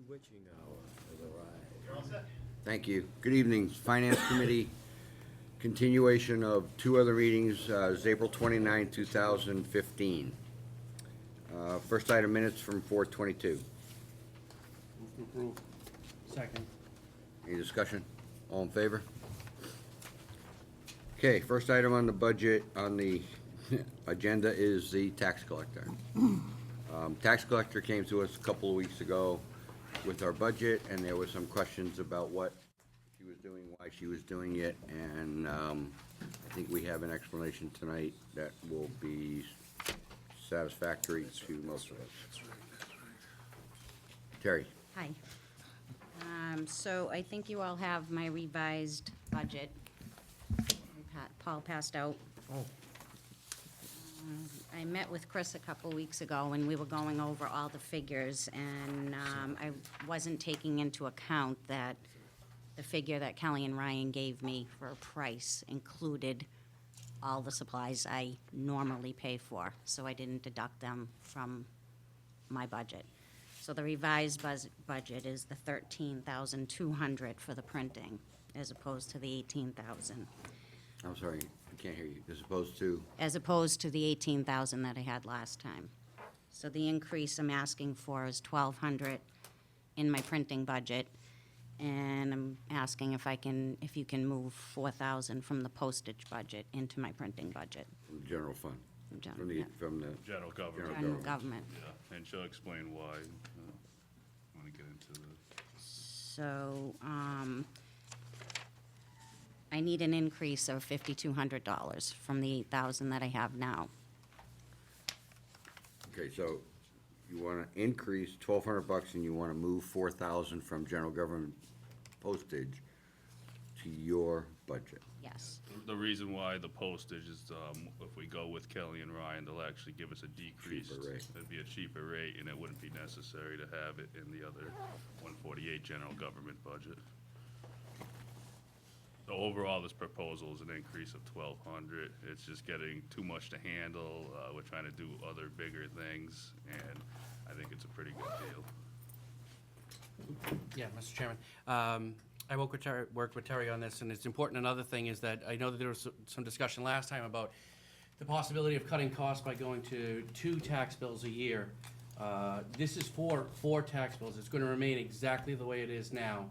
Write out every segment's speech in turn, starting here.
witching hour has arrived. You're all set. Thank you. Good evening, Finance Committee. Continuation of two other meetings, is April 29, 2015. First item, minutes from 4/22. Move to approve. Second. Any discussion? All in favor? Okay, first item on the budget, on the agenda is the tax collector. Tax collector came to us a couple of weeks ago with our budget, and there were some questions about what she was doing, why she was doing it, and I think we have an explanation tonight that will be satisfactory to most of us. Terry? Hi. So I think you all have my revised budget. Paul passed out. I met with Chris a couple weeks ago, and we were going over all the figures, and I wasn't taking into account that the figure that Kelly and Ryan gave me for a price included all the supplies I normally pay for, so I didn't deduct them from my budget. So the revised budget is the $13,200 for the printing, as opposed to the $18,000. I'm sorry, I can't hear you. As opposed to? As opposed to the $18,000 that I had last time. So the increase I'm asking for is $1,200 in my printing budget, and I'm asking if you can move $4,000 from the postage budget into my printing budget. From the general fund? General, Yeah. From the General government. General government. Yeah, and she'll explain why. Want to get into the. So, I need an increase of $5,200 from the $8,000 that I have now. Okay, so you want to increase $1,200 and you want to move $4,000 from general government postage to your budget. Yes. The reason why the postage is, if we go with Kelly and Ryan, they'll actually give us a decreased. Cheaper rate. It'd be a cheaper rate, and it wouldn't be necessary to have it in the other 148 general government budget. So overall, this proposal is an increase of 1,200. It's just getting too much to handle. We're trying to do other bigger things, and I think it's a pretty good deal. Yeah, Mr. Chairman. I worked with Terry on this, and it's important. Another thing is that I know that there was some discussion last time about the possibility of cutting costs by going to 2 tax bills a year. This is for 4 tax bills. It's going to remain exactly the way it is now.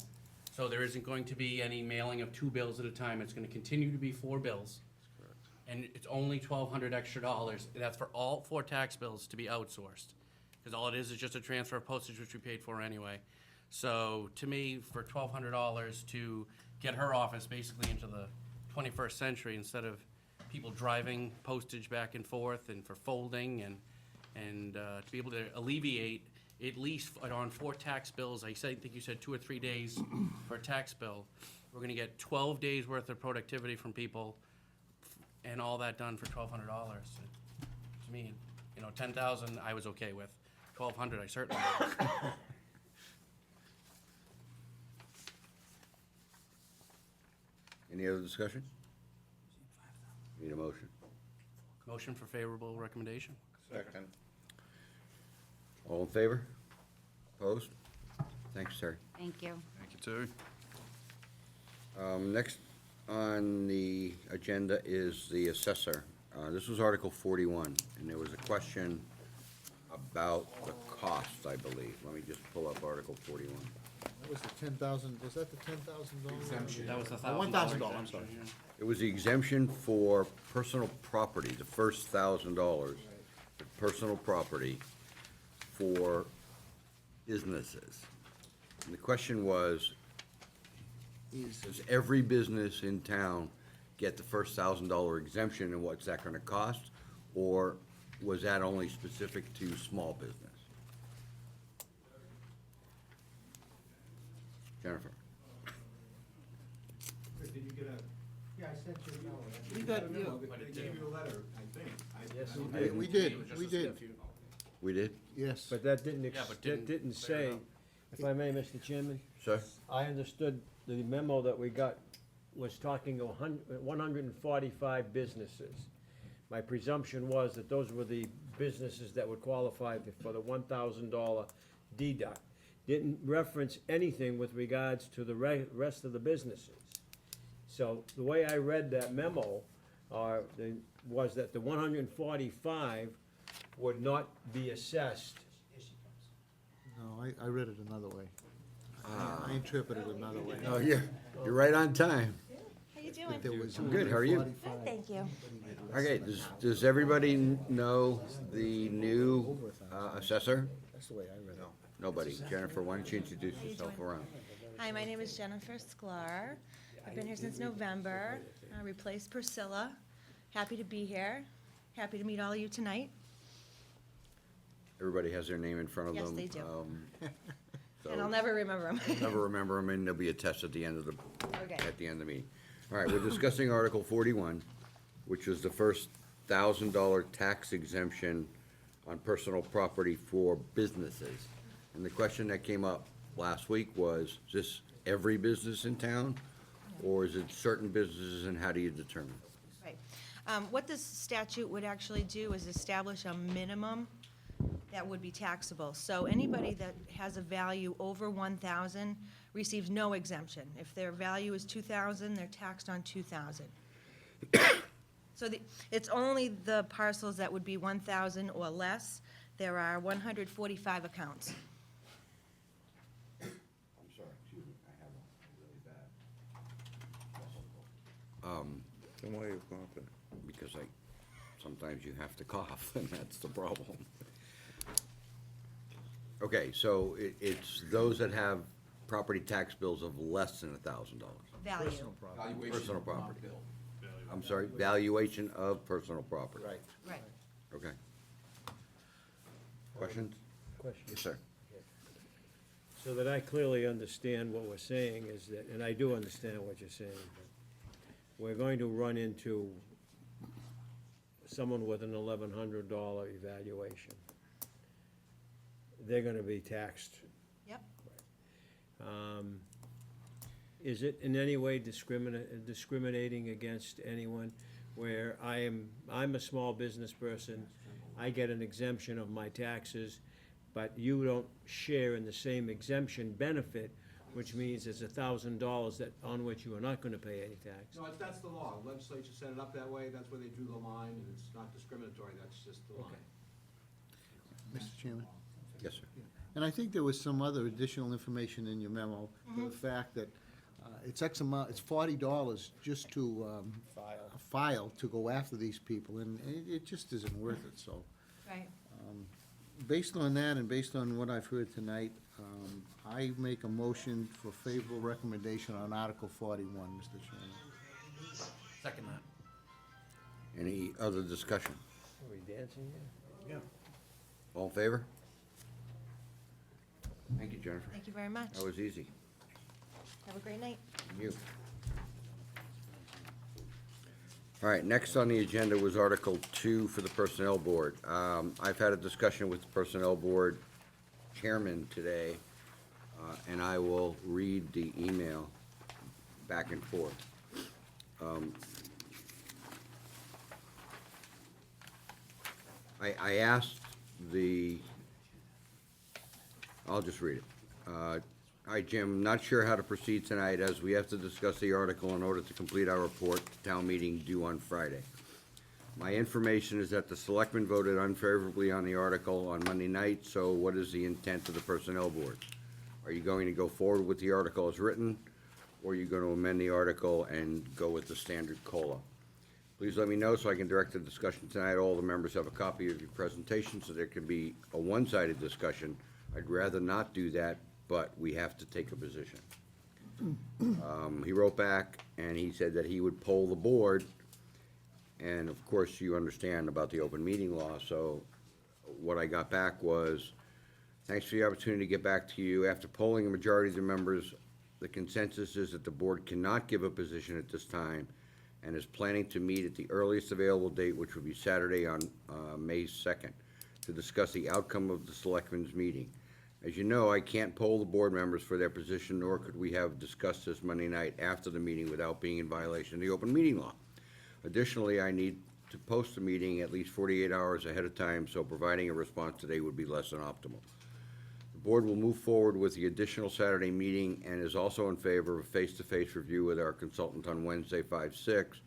So there isn't going to be any mailing of 2 bills at a time. It's going to continue to be 4 bills. Correct. And it's only $1,200 extra dollars. That's for all 4 tax bills to be outsourced. Because all it is just a transfer of postage, which we paid for anyway. So to me, for $1,200 to get her office basically into the 21st century, instead of people driving postage back and forth and for folding and to be able to alleviate at least on 4 tax bills, I think you said 2 or 3 days for a tax bill. We're gonna get 12 days worth of productivity from people and all that done for $1,200. To me, 10,000 I was okay with. 1,200 I certainly was. Any other discussion? Need a motion? Motion for favorable recommendation. Second. All in favor? Opposed? Thanks, Terry. Thank you. Thank you, Terry. Next on the agenda is the assessor. This was Article 41, and there was a question about the cost, I believe. Let me just pull up Article 41. That was the 10,000, was that the $10,000? Exemption. That was the $1,000, I'm sorry. It was the exemption for personal property, the first $1,000, personal property for businesses. And the question was, does every business in town get the first $1,000 exemption, and what's that gonna cost? Or was that only specific to small business? Jennifer? Did you get a? Yeah, I sent you a memo. We got, They gave you a letter, I think. Yes, I don't we know. we did, we did, We did? yes. But that didn't, Yeah, but that didn't say, if I may, Mr. Chairman, Sir? I understood the memo that we got was talking 145 businesses. My presumption was that those were the businesses that would qualify for the $1,000 deduct. didn't reference anything with regards to the rest of the businesses. So the way I read that memo, was that the 145 would not be assessed. No, I read it another way. I interpreted it another way. Oh, you're right on time. How you doing? There was I'm good, how are you? 145. Thank you. Okay, does everybody know the new assessor? That's the way I read it. Nobody. Jennifer, why don't you introduce yourself around? Hi, my name is Jennifer Sklar. I've been here since November. I replaced Priscilla. Happy to be here. Happy to meet all of you tonight. Everybody has their name in front of Yes, them. they do. So And I'll never remember them. never remember them, and there'll be a test at the end of the, Okay. at the end of the meeting. All right, we're discussing Article 41, which was the first $1,000 tax exemption on personal property for businesses. And the question that came up last week was, is this every business in town? Or is it certain businesses, and how do you determine? Right. What this statute would actually do is establish a minimum that would be taxable. So anybody that has a value over 1,000 receives no exemption. If their value is 2,000, they're taxed on 2,000. So it's only the parcels that would be 1,000 or less. There are 145 accounts. I'm sorry, excuse me, I have a really bad. Then why are you coughing? Because sometimes you have to cough, and that's the problem. Okay, so it's those that have property tax bills of less than $1,000. Value. Personal property. I'm sorry, valuation of personal property. Right. Right. Okay. Questions? Question. Yes, sir. So that I clearly understand what we're saying is that, and I do understand what you're saying, but we're going to run into someone with an $1,100 evaluation. They're gonna be taxed. Yep. Is it in any way discriminating against anyone where I'm a small business person, I get an exemption of my taxes, but you don't share in the same exemption benefit, which means there's $1,000 on which you are not gonna pay any tax? No, that's the law. The legislature set it up that way. That's where they drew the line, and it's not discriminatory. That's just the line. Mr. Chairman? Yes, sir. And I think there was some other additional information in your memo, the fact that it's X amount, it's $40 just to file to go after these people, and it just isn't worth it, so. Right. Based on that and based on what I've heard tonight, I make a motion for favorable recommendation on Article 41, Mr. Chairman. Second that. Any other discussion? Are we dancing here? All in favor? Thank you, Jennifer. Thank you very much. That was easy. Have a great night. You. All right, next on the agenda was Article 2 for the Personnel Board. I've had a discussion with the Personnel Board Chairman today, and I will read the email back and forth. I asked I'll just read it. Hi, Jim, not sure how to proceed tonight, as we have to discuss the article in order to complete our report to town meeting due on Friday. My information is that the selectmen voted unfavorably on the article on Monday night, so what is the intent of the Personnel Board? Are you going to go forward with the article as written, or are you going to amend the article and go with the standard COLA? Please let me know so I can direct the discussion tonight. All the members have a copy of your presentation, so there can be a one-sided discussion. I'd rather not do that, but we have to take a position. He wrote back, and he said that he would poll the board, and of course, you understand about the open meeting law, so what I got back was, thanks for the opportunity to get back to you. After polling a majority of the members, the consensus is that the board cannot give a position at this time, and is planning to meet at the earliest available date, which would be Saturday on May 2nd, to discuss the outcome of the selectmen's meeting. As you know, I can't poll the board members for their position, nor could we have discussed this Monday night after the meeting without being in violation of the open meeting law. Additionally, I need to post the meeting at least 48 hours ahead of time, so providing a response today would be less than optimal. The The board will move forward with the additional Saturday meeting and is also in favor of a face-to-face review with our consultant on Wednesday, 5/6,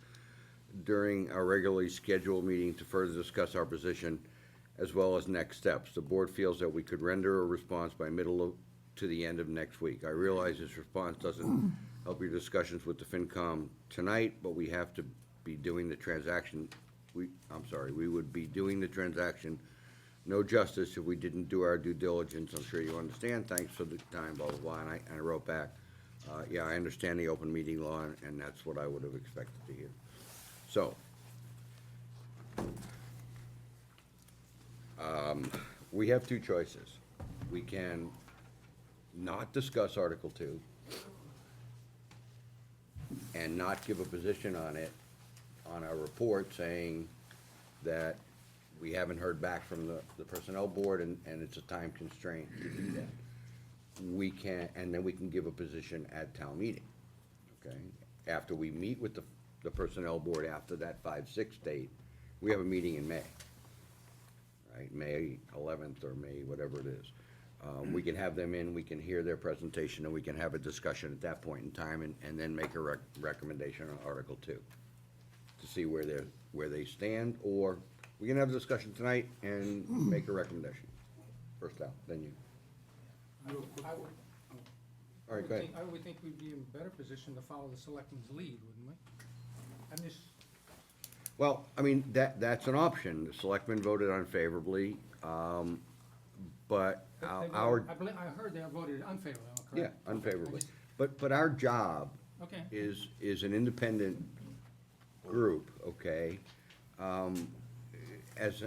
during our regularly scheduled meeting to further discuss our position as well as next steps. The board feels that we could render a response by to the end of next week. I realize this response doesn't help your discussions with the FinCom tonight, but we have to be doing the transaction, we would be doing the transaction no justice if we didn't do our due diligence. I'm sure you understand. Thanks for the time, blah, blah, blah. And I wrote back, yeah, I understand the open meeting law, and that's what I would have expected to hear. So, we have two choices. We can not discuss Article 2 and not give a position on it, on our report, saying that we haven't heard back from the Personnel Board and it's a time constraint to do that. We can, and then we can give a position at town meeting, okay? After we meet with the Personnel Board after that 5/6 date, we have a meeting in May, right? May 11th or May, whatever it is. We can have them in, we can hear their presentation, and we can have a discussion at that point in time and then make a recommendation on Article 2 to see where they stand, or we can have a discussion tonight and make a recommendation. First out, then you. I would- All right, go ahead. I would think we'd be in a better position to follow the selectmen's lead, wouldn't we? I'm just, Well, I mean, that's an option. The selectmen voted unfavorably, but they our, voted- I believe, I heard they voted unfavorably, am I yeah, correct? Okay, I unfavorably. just- But our job Okay. is an independent group, okay? As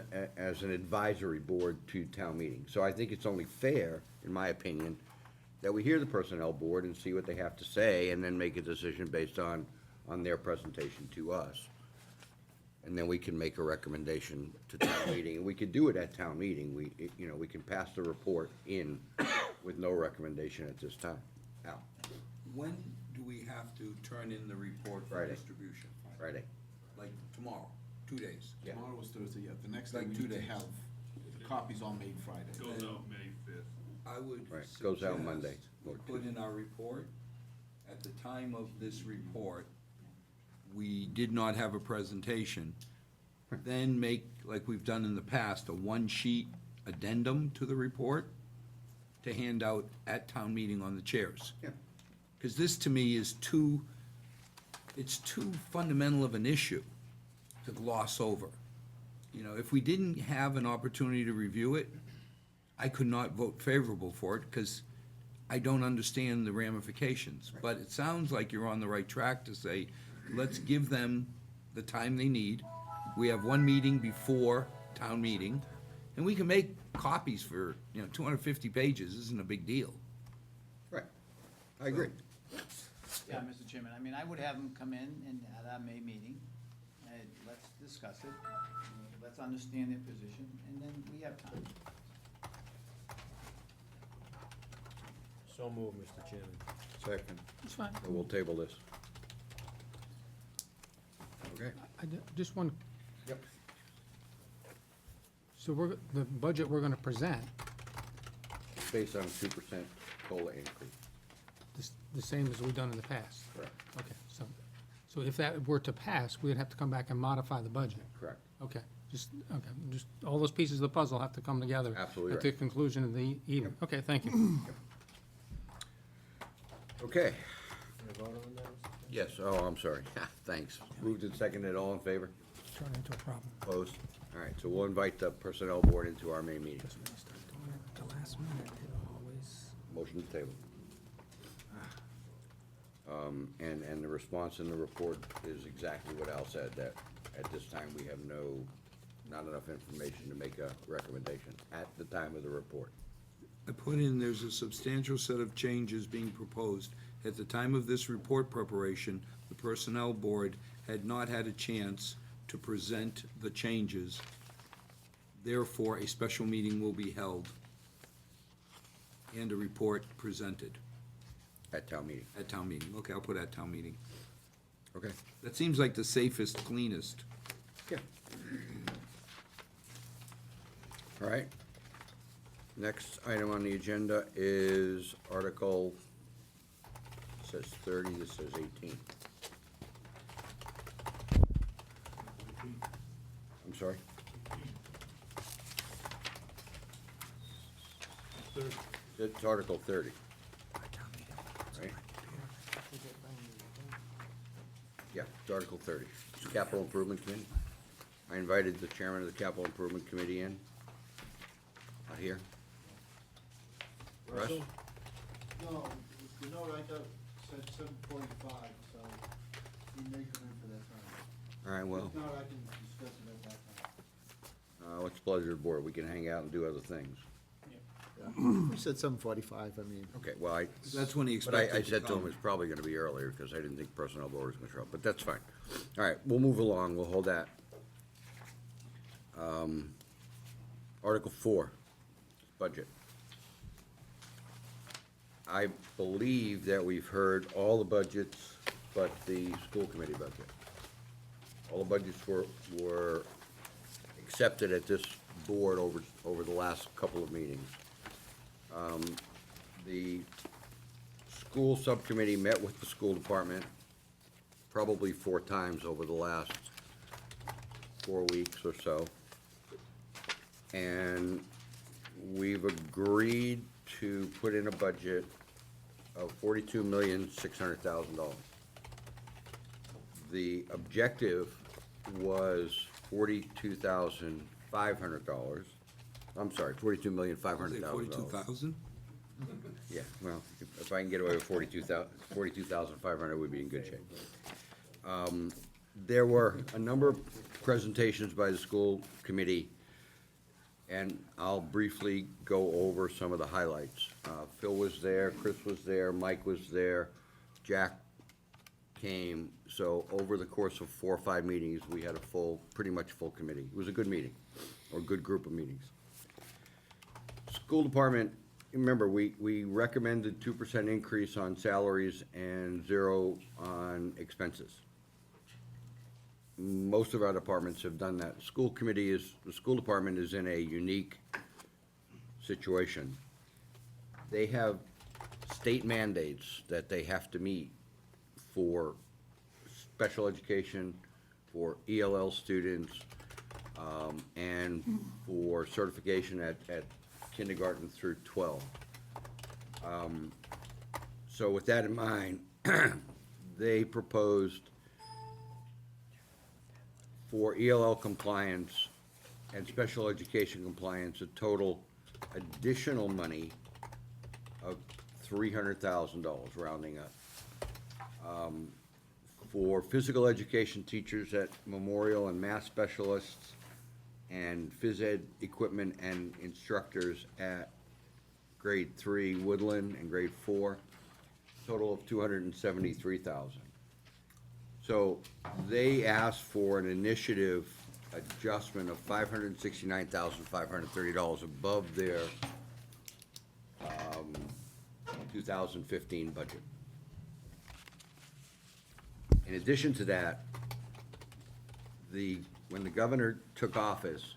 an advisory board to town meeting. So I think it's only fair, in my opinion, that we hear the Personnel Board and see what they have to say, and then make a decision based on their presentation to us. And then we can make a recommendation to town meeting, and we could do it at town meeting. We can pass the report in with no recommendation at this time. Al, When do we have to turn in the report for Friday. distribution? Friday. Like tomorrow, 2 days? Yeah. Tomorrow was Thursday, yeah, the next day Like we 2 need to days. have the copies all made Friday. Goes out May 5th. I would Right, goes out Monday, suggest or we put in our report, at the time of this report, we did not have a presentation. Then make, like we've done in the past, a one-sheet addendum to the report to hand out at town meeting on the chairs. Yeah. Because this, to me, is it's too fundamental of an issue to gloss over. You know, if we didn't have an opportunity to review it, I could not vote favorable for it, because I don't understand the ramifications. But it sounds like you're on the right track to say, let's give them the time they need. We have one meeting before town meeting, and we can make copies for, 250 pages isn't a big deal. Right. I agree. Yeah, Mr. Chairman, I mean, I would have them come in and at our May meeting, and let's discuss it, let's understand their position, and then we have time. So moved, Mr. Chairman. Second. It's fine. So we'll table this. Okay. Just one, Yep. so the budget we're gonna present, Based on a 2% COLA increase. the same as we've done in the past. Correct. Okay, so if that were to pass, we'd have to come back and modify the budget. Correct. Okay, just all those pieces of the puzzle have to come together. Absolutely At the right. conclusion of the evening. Okay, thank you. Okay. Can I vote on that, Mr. Chairman? Yes, oh, I'm sorry. Thanks. Moved and seconded, all in favor? Turn into a problem. Opposed? All right, so we'll invite the Personnel Board into our May meeting. Just when you start doing it at the last minute, it always. Motion to table. And the response in the report is exactly what Al said, that at this time, we have not enough information to make a recommendation at the time of the report. I put in, there's a substantial set of changes being proposed. At the time of this report preparation, the Personnel Board had not had a chance to present the changes. Therefore, a special meeting will be held and a report presented At town meeting. at town meeting. Okay, I'll put at town meeting. Okay. That seems like the safest, cleanest. Yeah. All right. Next item on the agenda is Article, says 30, this says 18. I'm sorry? It's Article 30. Right? Yeah, it's Article 30. It's Capital Improvement Committee. I invited the chairman of the Capital Improvement Committee in. Not here. Russ? No, the note I got said 7:45, so we may come in for that time. All right, well, If not, I can discuss it at that time. what's the pleasure of the board? We can hang out and do other things. We said 7:45, I mean. Okay, well, That's when he but I expected to said to him come. it's probably gonna be earlier, because I didn't think personnel board was gonna show up, but that's fine. All right, we'll move along, we'll hold that. Article 4, budget. I believe that we've heard all the budgets but the school committee budget. All the budgets were accepted at this board over the last couple of meetings. The school subcommittee met with the school department probably 4 times over the last 4 weeks or so. And we've agreed to put in a budget of $42,600,000. The objective was $42,500. I'm sorry, $42,500,000. 42,000? Yeah, well, if I can get away with 42,500, we'd be in good shape. There were a number of presentations by the school committee, and I'll briefly go over some of the highlights. Phil was there, Chris was there, Mike was there, Jack came. So over the course of 4 or 5 meetings, we had a pretty much full committee. It was a good meeting, or a good group of meetings. School department, remember, we recommended 2% increase on salaries and 0 on expenses. Most of our departments have done that. The school department is in a unique situation. They have state mandates that they have to meet for special education, for ELL students, and for certification at kindergarten through 12. So with that in mind, they proposed for ELL compliance and special education compliance, a total additional money of $300,000, rounding up. For physical education teachers at Memorial and math specialists and phys ed equipment and instructors at grade 3 Woodland and grade 4, total of $273,000. So they asked for an initiative adjustment of $569,530 above their 2015 budget. In addition to that, when the governor took office,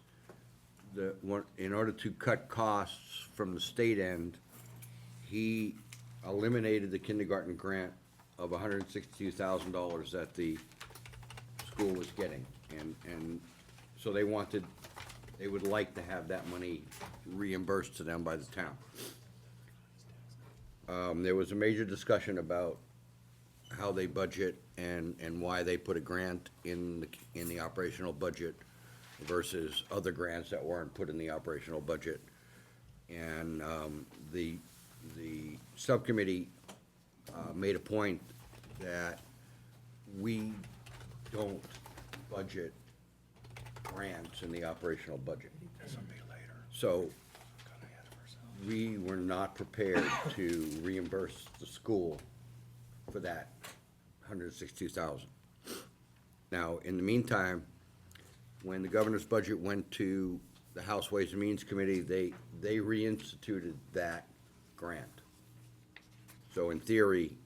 in order to cut costs from the state end, he eliminated the kindergarten grant of $162,000 that the school was getting. And so they would like to have that money reimbursed to them by the town. There was a major discussion about how they budget and why they put a grant in the operational budget versus other grants that weren't put in the operational budget. And the subcommittee made a point that we don't budget grants in the operational budget. So we were not prepared to reimburse the school for that $162,000. Now, in the meantime, when the governor's budget went to the House Ways and Means Committee, they reinstituted that grant. So in theory,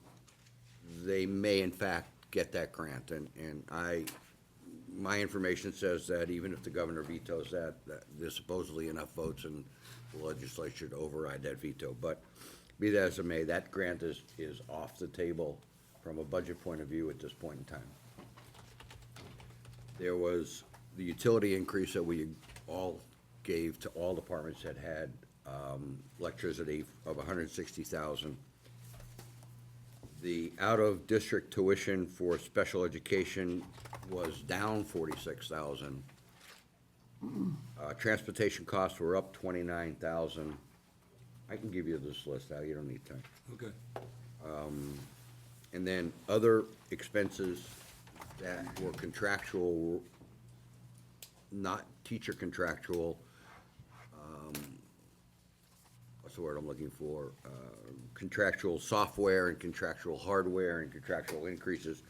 they may in fact get that grant, and I my information says that even if the governor vetoes that there's supposedly enough votes in the legislature to override that veto. But be that as it may, that grant is off the table from a budget point of view at this point in time. There was the utility increase that we all gave to all departments that had electricity of $160,000. The out-of-district tuition for special education was down $46,000. Transportation costs were up $29,000. I can give you this list, Al, you don't need time. Okay. And then other expenses that were contractual, not teacher contractual, what's the word I'm looking for? Contractual software and contractual hardware and contractual increases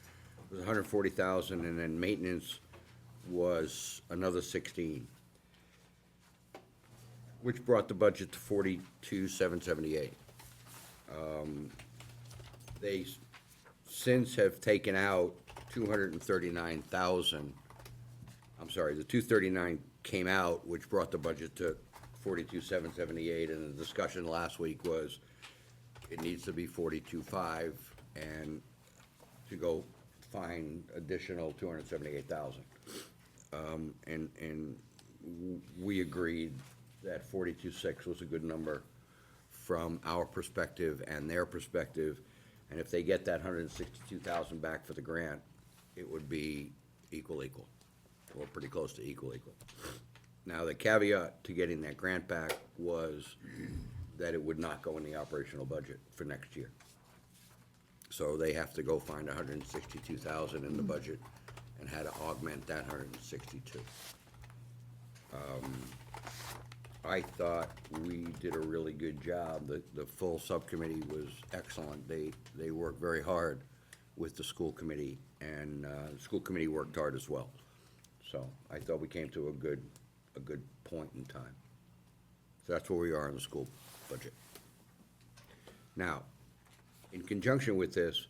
was $140,000, and then maintenance was another 16, which brought the budget to $42,778. They since have taken out $239,000. I'm sorry, the 239 came out, which brought the budget to 42,778, and the discussion last week was it needs to be 42.5, and to go find additional 278,000. And we agreed that 42.6 was a good number from our perspective and their perspective, and if they get that 162,000 back for the grant, it would be equal, or pretty close to equal. Now, the caveat to getting that grant back was that it would not go in the operational budget for next year. So they have to go find 162,000 in the budget and had to augment that 162. I thought we did a really good job. The full subcommittee was excellent. They worked very hard with the school committee, and the school committee worked hard as well. So I thought we came to a good point in time. So that's where we are in the school budget. Now, in conjunction with this,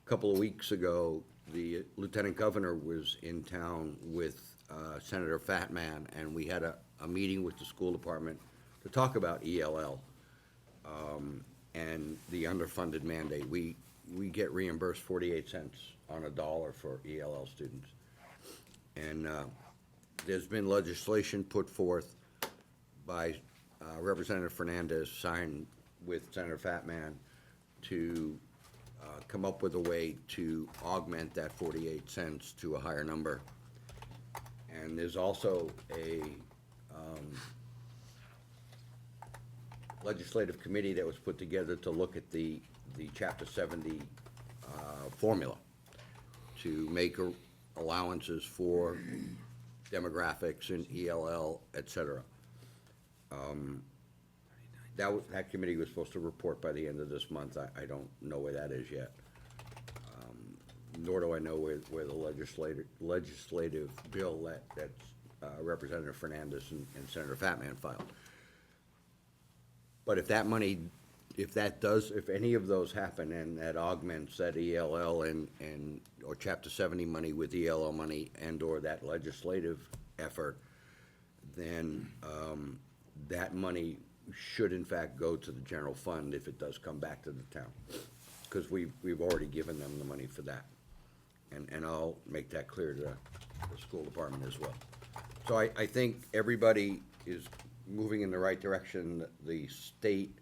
a couple of weeks ago, the lieutenant governor was in town with Senator Fatman, and we had a meeting with the school department to talk about ELL and the underfunded mandate. We get reimbursed 48 cents on a dollar for ELL students. And there's been legislation put forth by Representative Fernandez, signed with Senator Fatman, to come up with a way to augment that 48 cents to a higher number. And there's also a legislative committee that was put together to look at the Chapter 70 formula to make allowances for demographics and ELL, et cetera. That committee was supposed to report by the end of this month. I don't know where that is yet. Nor do I know where the legislative bill that's Representative Fernandez and Senator Fatman filed. But if that money, if any of those happen and that augments that ELL or Chapter 70 money with ELL money and/or that legislative effort, then that money should in fact go to the general fund if it does come back to the town. Because we've already given them the money for that. And I'll make that clear to the school department as well. So I think everybody is moving in the right direction. The state,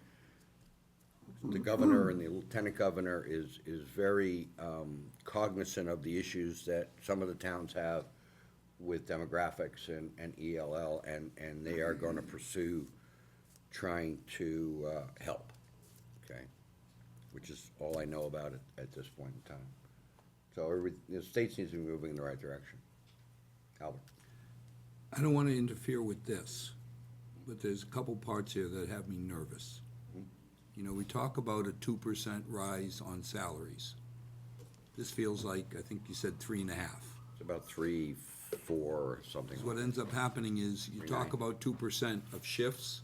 the governor and the lieutenant governor is very cognizant of the issues that some of the towns have with demographics and ELL, and they are going to pursue trying to help, okay? Which is all I know about it at this point in time. So the state seems to be moving in the right direction. Albert? I don't want to interfere with this, but there's a couple parts here that have me nervous. You know, we talk about a 2% rise on salaries. This feels like, I think you said 3.5. It's about 3, 4, something. What ends up happening is you talk about 2% of shifts,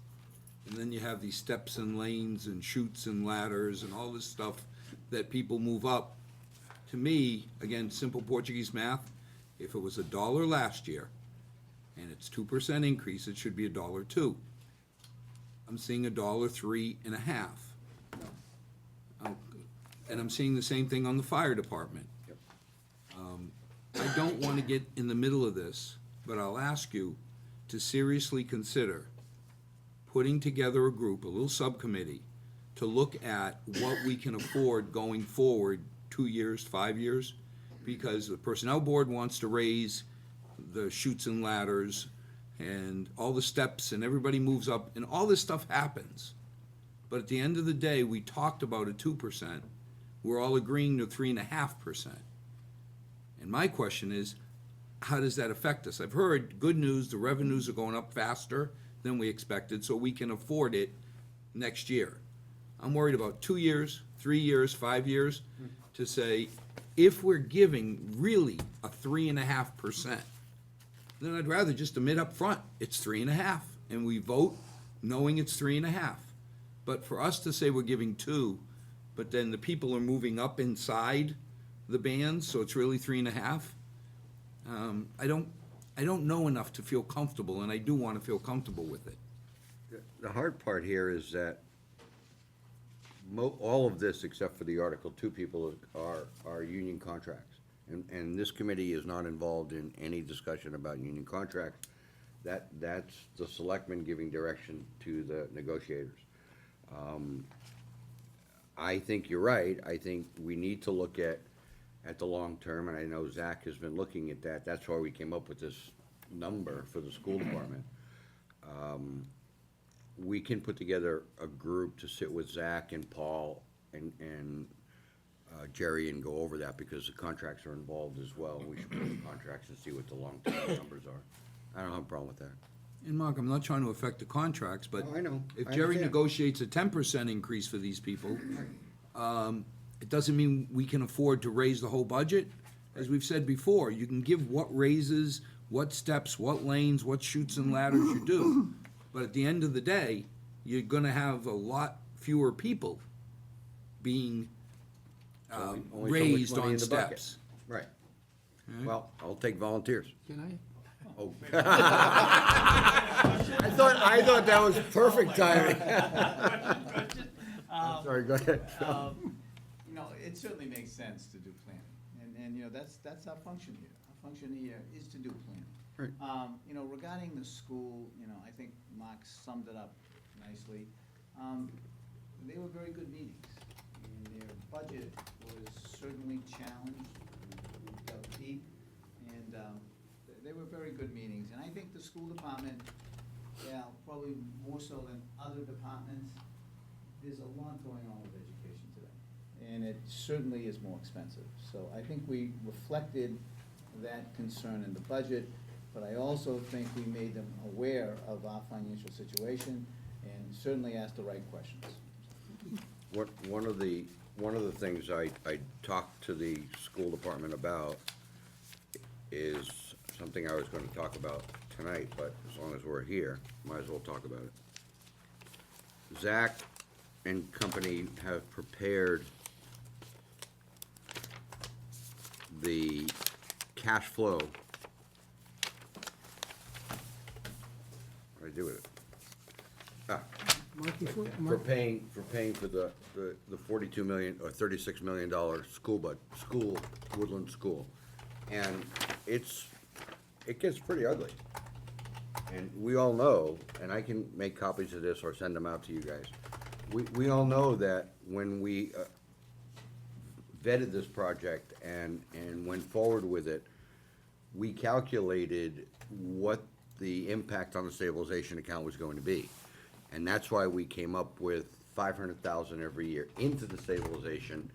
and then you have these steps and lanes and chutes and ladders and all this stuff that people move up. To me, again, simple Portuguese math, If it was $1 last year, and it's 2% increase, it should be $1.02. I'm seeing $1.03.50. And I'm seeing the same thing on the fire department. Yep. I don't want to get in the middle of this, but I'll ask you to seriously consider putting together a group, a little subcommittee, to look at what we can afford going forward 2 years, 5 years, because the personnel board wants to raise the chutes and ladders and all the steps, and everybody moves up, and all this stuff happens. But at the end of the day, we talked about a 2%. We're all agreeing to 3.5%. And my question is, how does that affect us? I've heard good news, the revenues are going up faster than we expected, so we can afford it next year. I'm worried about 2 years, 3 years, 5 years, to say, if we're giving really a 3.5%, then I'd rather just admit up front, it's 3.5, and we vote knowing it's 3.5. But for us to say we're giving 2, but then the people are moving up inside the bands, so it's really 3.5, I don't know enough to feel comfortable, and I do want to feel comfortable with it. The hard part here is that all of this, except for the Article 2 people, are union contracts. And this committee is not involved in any discussion about union contracts. That's the selectmen giving direction to the negotiators. I think you're right. I think we need to look at the long term, and I know Zach has been looking at that. That's why we came up with this number for the school department. We can put together a group to sit with Zach and Paul and Jerry and go over that, because the contracts are involved as well. We should put the contracts and see what the long-term numbers are. I don't have a problem with that. And Mark, I'm not trying to affect the contracts, but Oh, I know. if I Jerry understand. negotiates a 10% increase for these people, it doesn't mean we can afford to raise the whole budget. As we've said before, you can give what raises, what steps, what lanes, what chutes and ladders you do. But at the end of the day, you're gonna have a lot fewer people being Only so much raised money on in the bucket. steps. Right. Well, I'll take volunteers. Can I? Oh. I thought that was perfect timing. I'm sorry, go ahead. You know, it certainly makes sense to do planning, and, you know, that's our function here. Our function here is to do planning. Right. You know, regarding the school, you know, I think Mark summed it up nicely. They were very good meetings, and their budget was certainly challenged, we dug deep, and, they were very good meetings. And I think the school department, yeah, probably more so than other departments, there's a lot going on with education today, and it certainly is more expensive. So I think we reflected that concern in the budget, but I also think we made them aware of our financial situation and certainly asked the right questions. One of the things I talked to the school department about is something I was gonna talk about tonight, but as long as we're here, might as well talk about it. Zach and company have prepared the cash flow. What did I do with it? Mark, before, For Mark, paying for the $42 million or $36 million school, Woodland School. And it gets pretty ugly. And we all know, and I can make copies of this or send them out to you guys. We all know that when we vetted this project and went forward with it, we calculated what the impact on the stabilization account was going to be. And that's why we came up with $500,000 every year into the stabilization.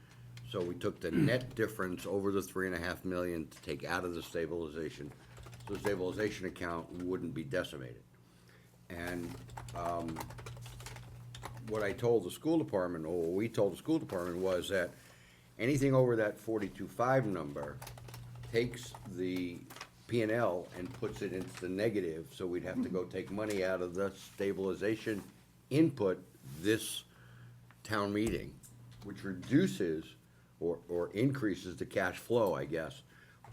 So we took the net difference over the $3.5 million to take out of the stabilization. So the stabilization account wouldn't be decimated. And what I told the school department, or what we told the school department, was that anything over that 42.5 number takes the P&L and puts it into the negative, so we'd have to go take money out of the stabilization input this town meeting, which reduces or increases the cash flow, I guess,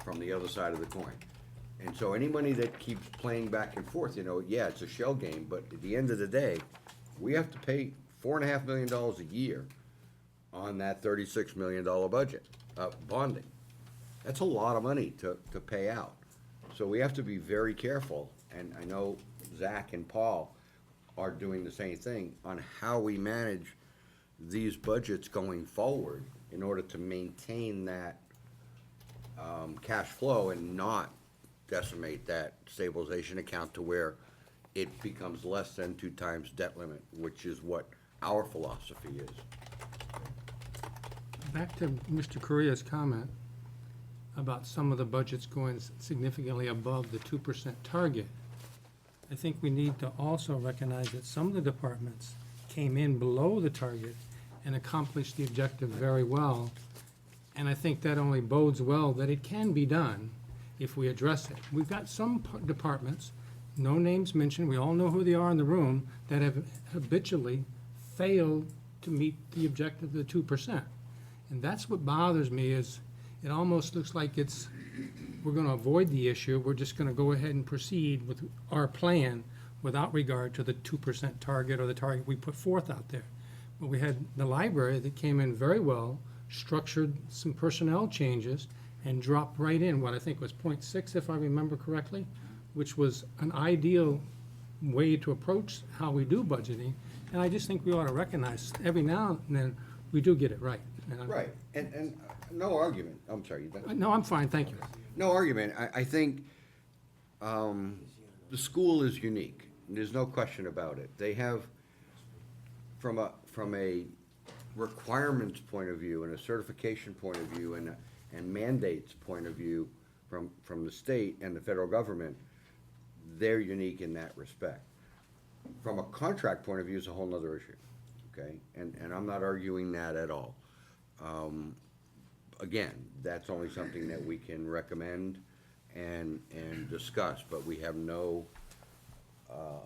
from the other side of the coin. And so any money that keeps playing back and forth, yeah, it's a shell game, but at the end of the day, we have to pay $4.5 million a year on that $36 million budget, bonding. That's a lot of money to pay out. So we have to be very careful, and I know Zach and Paul are doing the same thing, on how we manage these budgets going forward in order to maintain that cash flow and not decimate that stabilization account to where it becomes less than 2 times debt limit, which is what our philosophy is. Back to Mr. Correa's comment about some of the budgets going significantly above the 2% target. I think we need to also recognize that some of the departments came in below the target and accomplished the objective very well. And I think that only bodes well that it can be done if we address it. We've got some departments, no names mentioned, we all know who they are in the room, that have habitually failed to meet the objective of the 2%. And that's what bothers me, is it almost looks like we're gonna avoid the issue, we're just gonna go ahead and proceed with our plan without regard to the 2% target or the target we put forth out there. But we had the library that came in very well, structured some personnel changes, and dropped right in what I think was 0.6, if I remember correctly, which was an ideal way to approach how we do budgeting. And I just think we ought to recognize every now and then, we do get it right. And Right, and no argument, I'm sorry, you done? No, I'm fine, thank you. No argument. I think the school is unique. There's no question about it. They have, from a requirements point of view and a certification point of view and mandates point of view from the state and the federal government, they're unique in that respect. From a contract point of view, it's a whole nother issue, okay? And I'm not arguing that at all. Again, that's only something that we can recommend and discuss, but we have no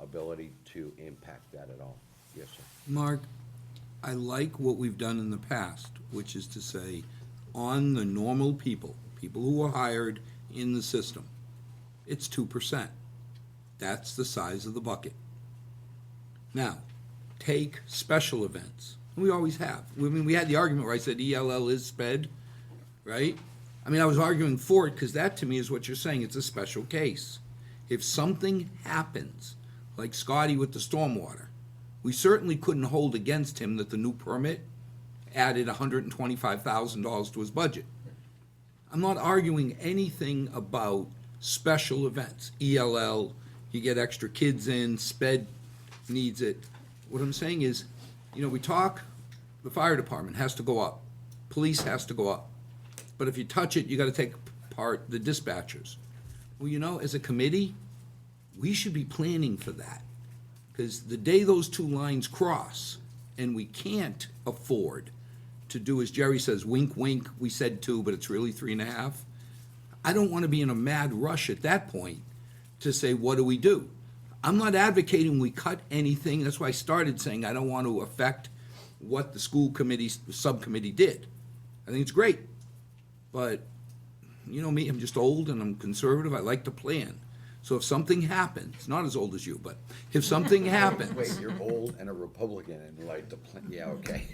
ability to impact that at all. Yes, sir. Mark, I like what we've done in the past, which is to say, on the normal people who were hired in the system, it's 2%. That's the size of the bucket. Now, take special events. We always have. I mean, we had the argument where I said ELL is sped, right? I mean, I was arguing for it because that to me is what you're saying. It's a special case. If something happens, like Scotty with the stormwater, we certainly couldn't hold against him that the new permit added $125,000 to his budget. I'm not arguing anything about special events. ELL, you get extra kids in, SPED needs it. What I'm saying is, we talk, the fire department has to go up, police has to go up. But if you touch it, you gotta take apart the dispatchers. Well, as a committee, we should be planning for that. Because the day those two lines cross, and we can't afford to do, as Jerry says, wink, wink, we said 2, but it's really 3.5. I don't want to be in a mad rush at that point to say, what do we do? I'm not advocating we cut anything. That's why I started saying I don't want to affect what the school committee, subcommittee did. I think it's great. But, you know me, I'm just old and I'm conservative. I like to plan. So if something happens, not as old as you, but if something happens. Wait, you're old and a Republican and like the plan, yeah, okay.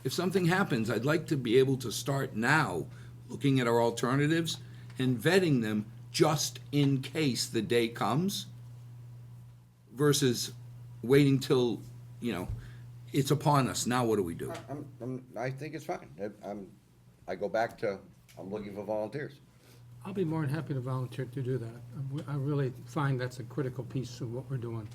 If something happens, I'd like to be able to start now looking at our alternatives and vetting them just in case the day comes versus waiting till, it's upon us. Now what do we do? I think it's fine. I go back to, I'm looking for volunteers. I'll be more than happy to volunteer to do that. I really find that's a critical piece of what we're doing.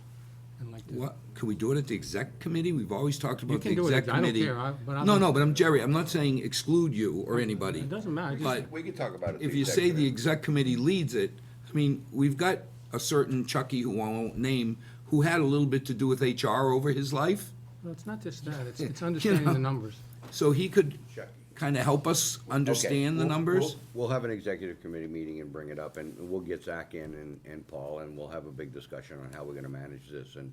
And like to- What, can we do it at the exec committee? We've always talked You about the can do it, exec I don't committee. care, but I'll. No, but Jerry, I'm not saying exclude you or anybody. It doesn't matter, just- But We can talk about it. if you say the exec committee leads it, we've got a certain Chucky, who I won't name, who had a little bit to do with HR over his life. Well, it's not just that, it's understanding the numbers. So he could Chucky. kind of help us understand the Okay, numbers. We'll have an executive committee meeting and bring it up, and we'll get Zach in and Paul, and we'll have a big discussion on how we're gonna manage this and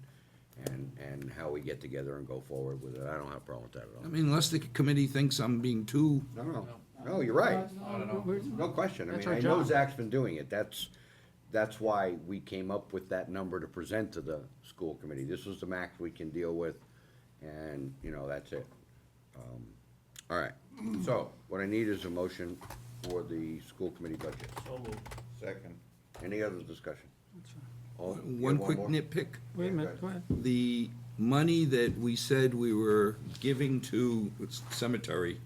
how we get together and go forward with it. I don't have a problem with that at all. Unless the committee thinks I'm being too, No, No, you're right. I don't know. We're- No question. I That's mean, our I know job. Zach's been doing it. That's why we came up with that number to present to the school committee. This was the max we can deal with, and, you know, that's it. All right, so what I need is a motion for the school committee budget. So moved. Second. Any other discussion? All- you One have quick more? nitpick. Wait a minute, go ahead. The money that we said we were giving to cemetery,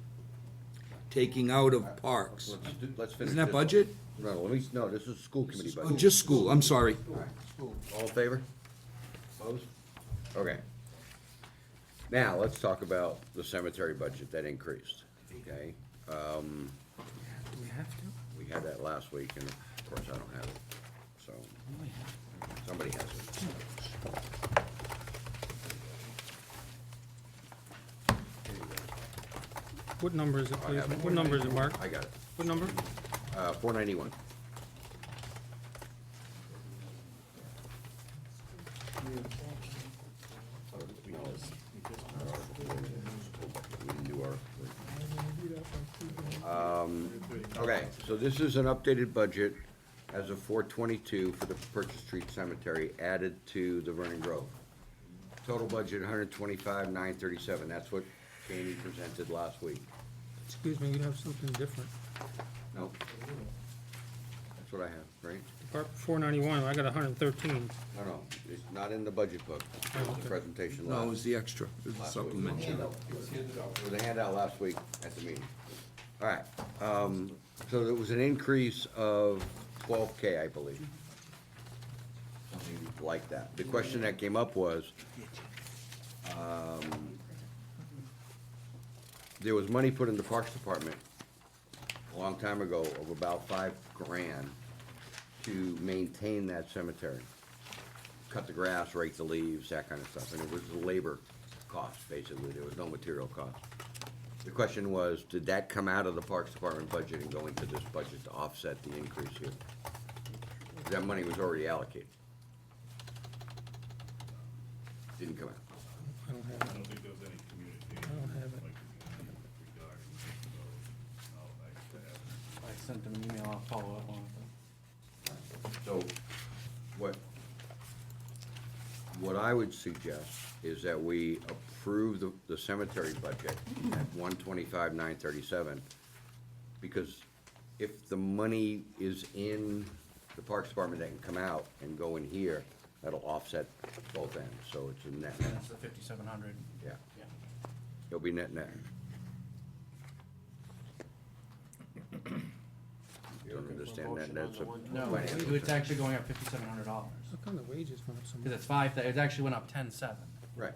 taking out of parks, Let's finish isn't that this. budget? No, no, this is school committee Oh, budget. just school, I'm sorry. All in favor? Opposed? Okay. Now, let's talk about the cemetery budget that increased, okay? Do we have to? We had that last week, and of course, I don't have it, so, somebody has it. What number is it, I please? have it. What number is it, Mark? I got it. What number? 491. We didn't do our. Okay, so this is an updated budget as of 4/22 for the Purchase Street Cemetery added to the Vernon Grove. Total budget 125,937. That's what Jamie presented last week. Excuse me, you have something different. Nope. That's what I have, right? Department 491, I got 113. No, it's not in the budget book. It was the presentation No, it last. was the extra, it was the supplement. It was a handout last week at the meeting. All right, so there was an increase of 12K, I believe. Something like that. The question that came up was, there was money put in the Parks Department a long time ago of about $5,000 to maintain that cemetery. Cut the grass, rake the leaves, that kind of stuff, and it was a labor cost, basically, there was no material cost. The question was, did that come out of the Parks Department budget and go into this budget to offset the increase here? That money was already allocated. Didn't come out. I don't have I it. don't think there was any communication. I don't have it. like, regarding, so, no, I have. I sent them an email, I'll follow up on it. So, what I would suggest is that we approve the cemetery budget at 125,937, because if the money is in the Parks Department that can come out and go in here, that'll offset both ends, so it's a net, That's the 5,700. yeah, Yeah. it'll be net. You don't understand that, that's a. No, financial it's actually going up $5,700. How come the wages went up so Because much? it's 5, it actually went up 10.7. Right,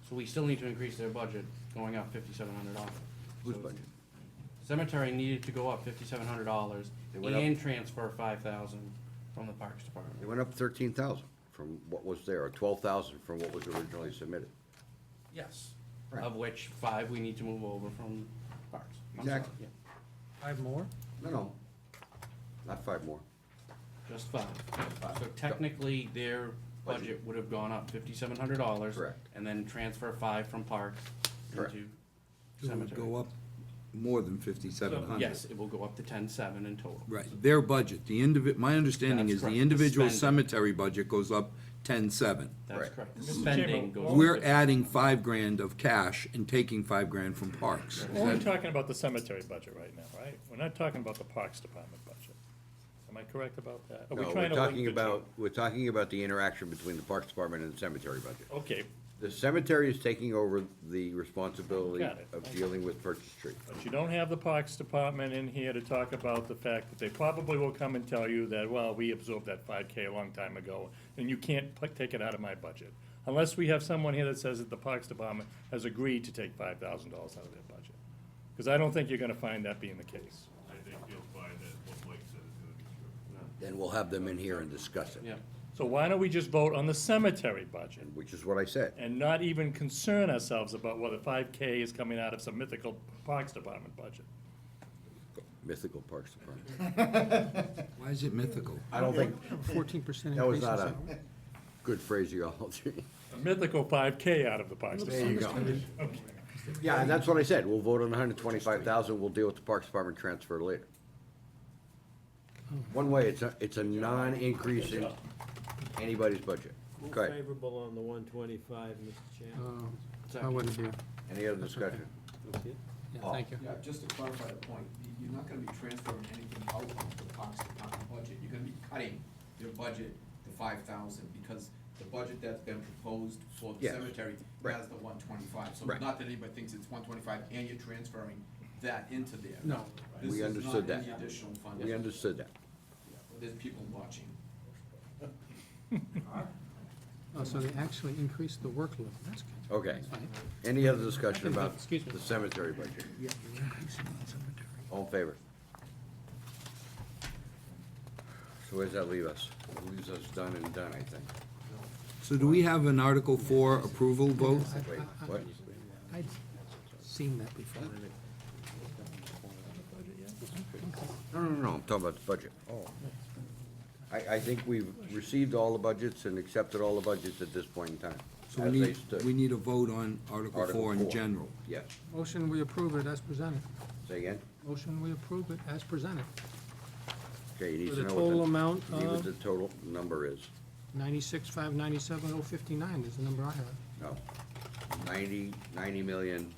So we still need to increase their budget, going up $5,700. whose budget? Cemetery needed to go up $5,700 It went up- and transfer 5,000 from the Parks It Department. went up 13,000 from what was there, or 12,000 from what was originally submitted. Yes, Right. of which 5 we need to move over from Parks. I'm sorry, Exactly. yeah, 5 more? No, not 5 more. just 5. So technically, their budget would have gone up $5,700. Correct. And then transfer 5 from Parks Correct. into It would cemetery. go up more than 5,700. Yes, it will go up to 10.7 in total. Right, their budget, my understanding That's is the correct. The individual spending. cemetery budget goes up 10.7. That's Right. correct. The Mr. spending Chairman, goes. what- We're adding $5,000 of cash and taking $5,000 from parks. Is We're only that- talking about the cemetery budget right now, right? We're not talking about the Parks Department budget. Am I correct about that? Are we No, trying to link the two? we're talking about the interaction between the Parks Department and the cemetery budget. Okay, The cemetery is taking over the responsibility Got it. of dealing with Purchase Street. but you don't have the Parks Department in here to talk about the fact that they probably will come and tell you that, well, we absorbed that 5K a long time ago, and you can't take it out of my budget. Unless we have someone here that says that the Parks Department has agreed to take $5,000 out of their budget. Because I don't think you're gonna find that being the case. I think you'll find that what Mike said is gonna be true. Then we'll have them in here and discuss it. Yeah. So why don't we just vote on the cemetery budget? Which is what I said. And not even concern ourselves about whether 5K is coming out of some mythical Parks Department budget. Mythical Parks Department. Why is it mythical? I don't think, 14% that was increase in not a salary? good phraseology. A mythical 5K out of the Parks There you Department. go. Okay. Yeah, and that's what I said, we'll vote on 125,000, we'll deal with the Parks Department transfer later. One way, it's a non-increase in anybody's budget. Move Go ahead. favorable on the 125, Mr. Chairman. How would it be? Any other discussion? That's it? Yeah, Paul. thank you. Yeah, just to clarify the point, you're not gonna be transferring anything out of the Parks Department budget. You're gonna be cutting your budget to 5,000, because the budget that's been proposed for the Yes. cemetery Right. has the 125. So Right. not that anybody thinks it's 125 and you're transferring that into there. No. We understood that. This is not any additional funding. We understood that. Yeah, but there's people watching. Oh, so they actually increased the workload, that's good. Okay. That's fine. Any other discussion Okay, about excuse me. the cemetery budget? All in favor? So where does that leave us? It leaves us done and done, I think. So do we have an Article 4 approval vote? Wait, what? I'd seen that before. No, I'm talking about the budget. Oh. I think we've received all the budgets and accepted all the budgets at this point in time, So as we they need, stood. we need a vote on Article Article 4 in four. general. Yes. Motion, we approve it as presented. Say again? Motion, we approve it as presented. Okay, you need For to the know total what amount the, need what of the total number is. 96,597,059 is the number I have. No. 90,000,000,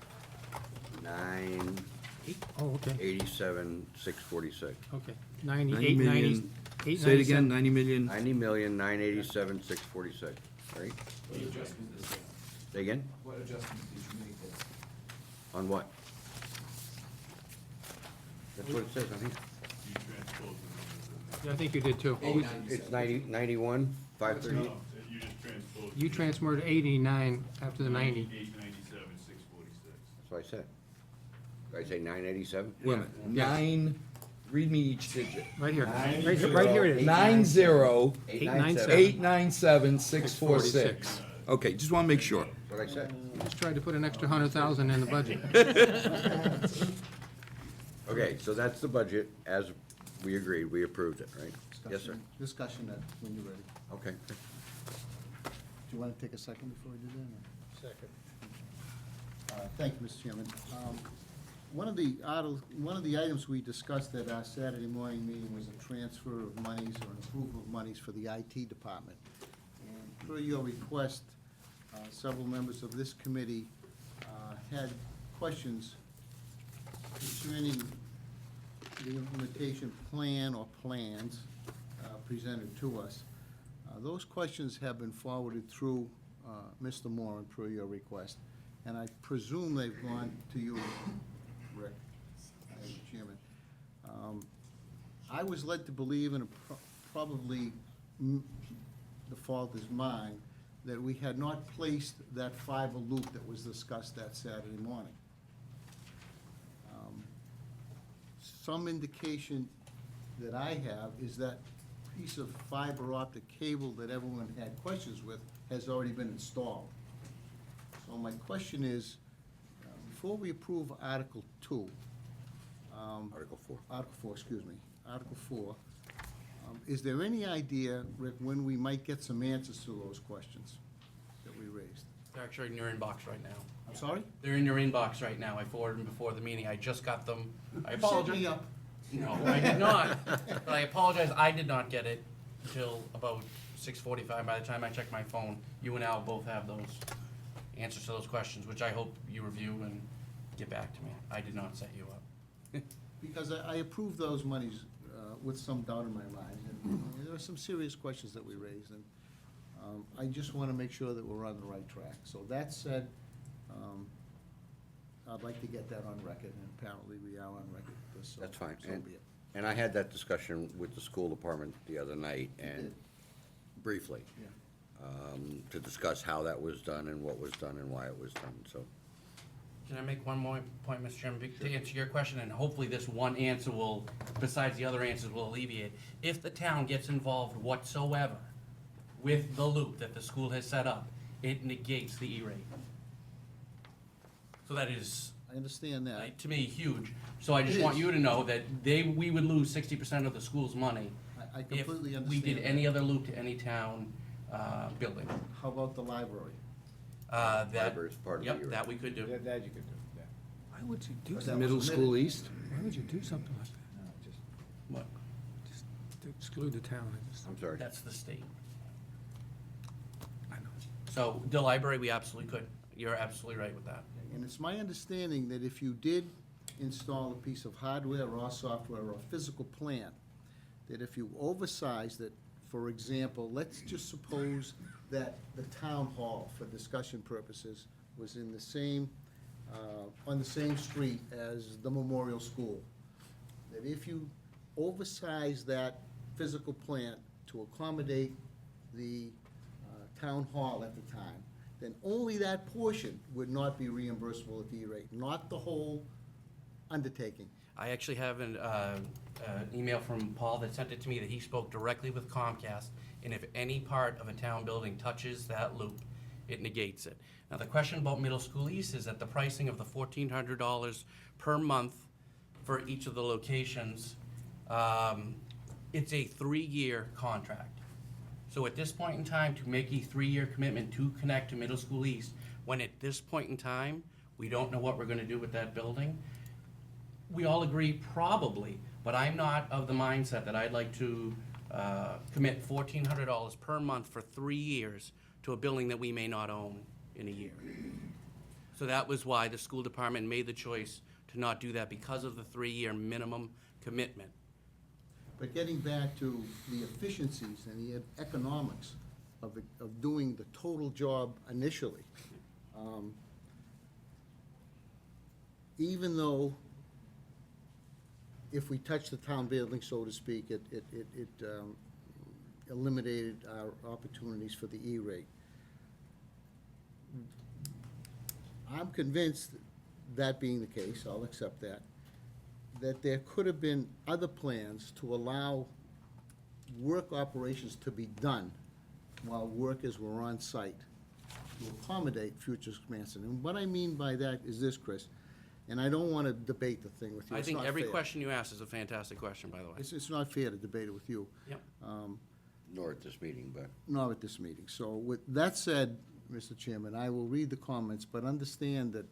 Oh, okay, 987,646. okay. 90 98, million, 90, say it again, 90 million, 90,987,646, right? What adjustment is that? Say again? What adjustment did you make there? On what? That's what it says on here. Yeah, I think you did too. It's 91, 530. You just transposed. You transferred 89 after the 90. 897, 646. That's what I said. Did I say 987? wait a minute, 9, read me each digit. Right here, Nine right zero here it is. 90, 897. 897, 646. Okay, just want to make sure. That's what I said. Just tried to put an extra 100,000 in the budget. Okay, so that's the budget as we agreed, we approved it, right? Yes, sir. Discussion that, when you're ready. Okay. Do you want to take a second before we do that? Second. Thank you, Mr. Chairman. One of the items we discussed at our Saturday morning meeting was a transfer of monies or an approval of monies for the IT department. And per your request, several members of this committee had questions concerning the implementation plan or plans presented to us. Those questions have been forwarded through Mr. Moran per your request, and I presume they've gone to you, Rick, Mr. Chairman. I was led to believe, and probably the fault is mine, that we had not placed that fiber loop that was discussed that Saturday morning. Some indication that I have is that piece of fiber optic cable that everyone had questions with has already been installed. So my question is, before we approve Article 2, Article 4. Article 4, excuse me, Article 4, is there any idea, Rick, when we might get some answers to those questions that we raised? They're actually in your inbox right now. I'm sorry? They're in your inbox right now. I forwarded them before the meeting. I just got them. I Set apologize. me up. No, I did not. But I apologize, I did not get it until about 6:45. By the time I checked my phone, you and Al both have those answers to those questions, which I hope you review and get back to me. I did not set you up. Because I approved those monies with some doubt in my mind, and there are some serious questions that we raised, and I just want to make sure that we're on the right track. So that said, I'd like to get that on record, and apparently we are on record with this, so. That's fine. So be it. And I had that discussion with the school department the other night, and briefly, Yeah. to discuss how that was done and what was done and why it was done, so. Can I make one more point, Mr. Chairman, to answer your question, and hopefully this one answer will, besides the other answers, will alleviate. If the town gets involved whatsoever with the loop that the school has set up, it negates the E-rate. So that is, I understand that. to me, huge. So I just It want is. you to know that we would lose 60% of the school's money I if completely we understand did that. any other loop to any town building. How about the library? Library's part of the Yep, E-rate. that we could do. That you could do, yeah. Why would you do That something? Middle was school east? Why would you do something like that? No, just, What? Just to exclude the town, I just, I'm sorry. That's the state. I know. So the library, we absolutely could. You're absolutely right with that. And it's my understanding that if you did install a piece of hardware or software or a physical plant, that if you oversized it, for example, let's just suppose that the town hall, for discussion purposes, was in the same, on the same street as the memorial school. That if you oversize that physical plant to accommodate the town hall at the time, then only that portion would not be reimbursable at the E-rate, not the whole undertaking. I actually have an email from Paul that sent it to me that he spoke directly with Comcast, and if any part of a town building touches that loop, it negates it. Now, the question about middle school east is that the pricing of the $1,400 per month for each of the locations, it's a 3-year contract. So at this point in time, to make a 3-year commitment to connect to middle school east, when at this point in time, we don't know what we're gonna do with that building, we all agree probably, but I'm not of the mindset that I'd like to commit $1,400 per month for 3 years to a building that we may not own in a year. So that was why the school department made the choice to not do that, because of the 3-year minimum commitment. But getting back to the efficiencies and the economics of doing the total job initially, even though if we touch the town building, so to speak, it eliminated our opportunities for the E-rate. I'm convinced, that being the case, I'll accept that there could have been other plans to allow work operations to be done while workers were on site to accommodate future expansion. And what I mean by that is this, Chris, and I don't want to debate the thing with you. I It's think not every fair. question you ask is a fantastic question, by the way. It's not fair to debate it with you. Yep. Nor at this meeting, but. Not at this meeting. So with that said, Mr. Chairman, I will read the comments, but understand that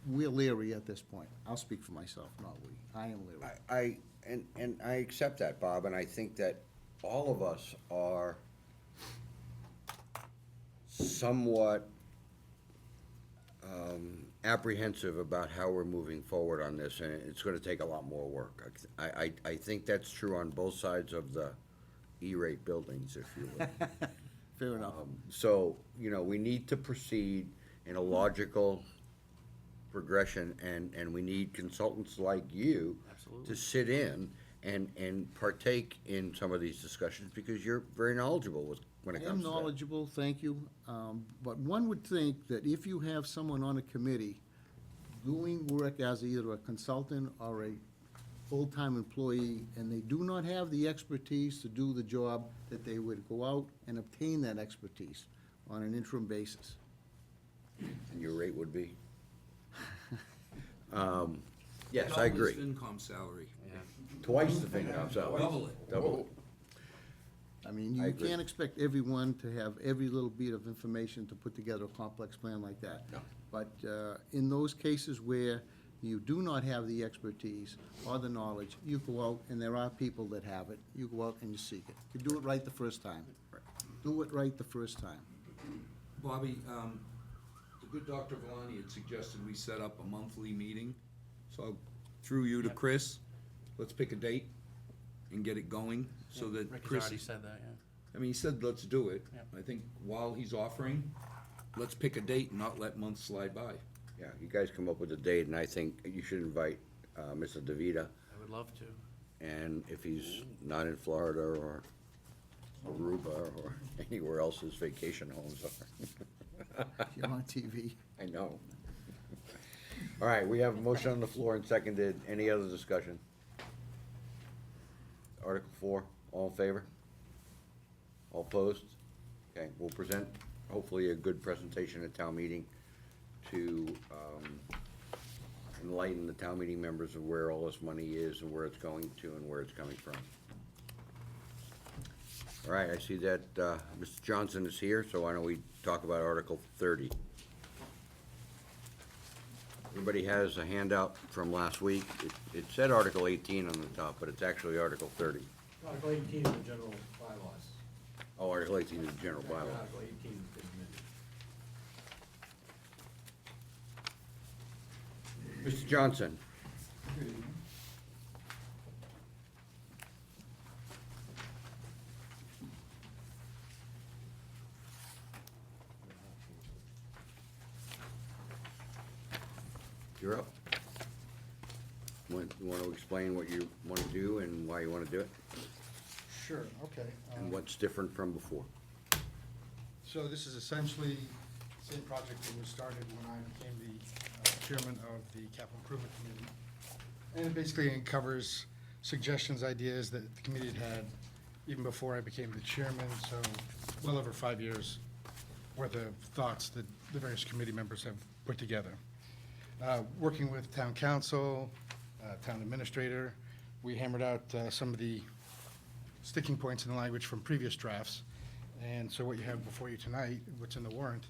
we're leery at this point. I'll speak for myself, not we. I am leery. And I accept that, Bob, and I think that all of us are somewhat apprehensive about how we're moving forward on this, and it's gonna take a lot more work. I think that's true on both sides of the E-rate buildings, if you will. Fair enough. So, we need to proceed in a logical progression, and we need consultants like you Absolutely. to sit in and partake in some of these discussions, because you're very knowledgeable when it I am comes to that. knowledgeable, thank you. But one would think that if you have someone on a committee doing work as either a consultant or a full-time employee, and they do not have the expertise to do the job, that they would go out and obtain that expertise on an interim basis. And your rate would be? Yes, I agree. Double his FinCom salary. Yeah. Twice the FinCom salary. Double it. Double it. I mean, I you agree. can't expect everyone to have every little bit of information to put together a complex plan like that. No. But in those cases where you do not have the expertise or the knowledge, you go out, and there are people that have it, you go out and you seek it. You do it right the first time. Do it right the first time. Bobby, the good Dr. Valani had suggested we set up a monthly meeting, so through you to Yep. Chris, let's pick a date and get it going, so that Rick has Chris. already said that, yeah. I mean, he said, let's do it. Yep. I think while he's offering, let's pick a date and not let months slide by. Yeah, you guys come up with a date, and I think you should invite Mr. DeVita, I would love to. and if he's not in Florida or Aruba or anywhere else his vacation homes are. You're on TV. I know. All right, we have a motion on the floor and seconded. Any other discussion? Article 4, all in favor? All opposed? Okay, we'll present hopefully a good presentation at town meeting to enlighten the town meeting members of where all this money is and where it's going to and where it's coming from. All right, I see that Mr. Johnson is here, so why don't we talk about Article 30? Everybody has a handout from last week. It said Article 18 on the top, but it's actually Article 30. Article 18 of the general bylaws. Oh, Article 18 is the general bylaw. Article 18 has been amended. Mr. Johnson? You're up. You want to explain what you want to do and why you want to do it? Sure, okay. And what's different from before? So this is essentially the same project that was started when I became the chairman of the capital improvement committee. And it basically covers suggestions, ideas that the committee had even before I became the chairman, so well over 5 years worth of thoughts that the various committee members have put together. Working with town council, town administrator, we hammered out some of the sticking points in the language from previous drafts. And so what you have before you tonight, what's in the warrant,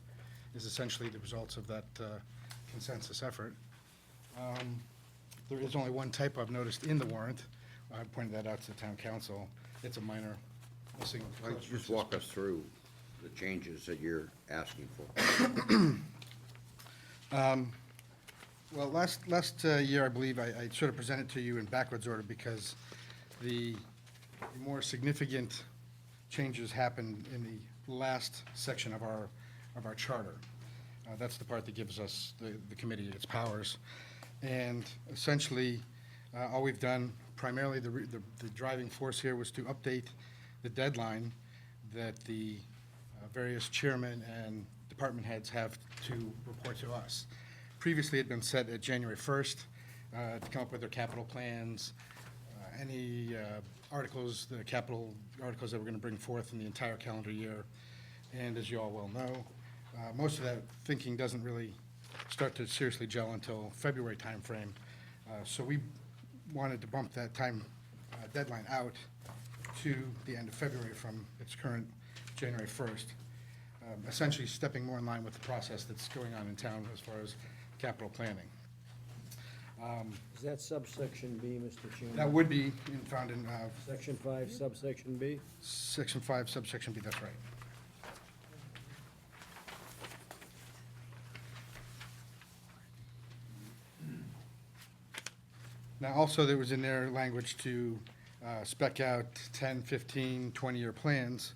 is essentially the results of that consensus effort. There is only one typo I've noticed in the warrant. I pointed that out to the town council. It's a minor, missing. Why don't you just walk us through the changes that you're asking for? Well, last year, I believe, I sort of presented to you in backwards order because the more significant changes happened in the last section of our charter. That's the part that gives us, the committee, its powers. And essentially, all we've done, primarily the driving force here was to update the deadline that the various chairmen and department heads have to report to us. Previously, it had been set at January 1st to come up with their capital plans, any articles, the capital articles that we're going to bring forth in the entire calendar year. And as you all well know, most of that thinking doesn't really start to seriously gel until February timeframe. So we wanted to bump that time deadline out to the end of February from its current January 1st, essentially stepping more in line with the process that's going on in town as far as capital planning. Is that subsection B, Mr. Chairman? That would be found in Section 5, subsection B? Section 5, subsection B, that's right. Now, also, there was in there language to spec out 10, 15, 20-year plans.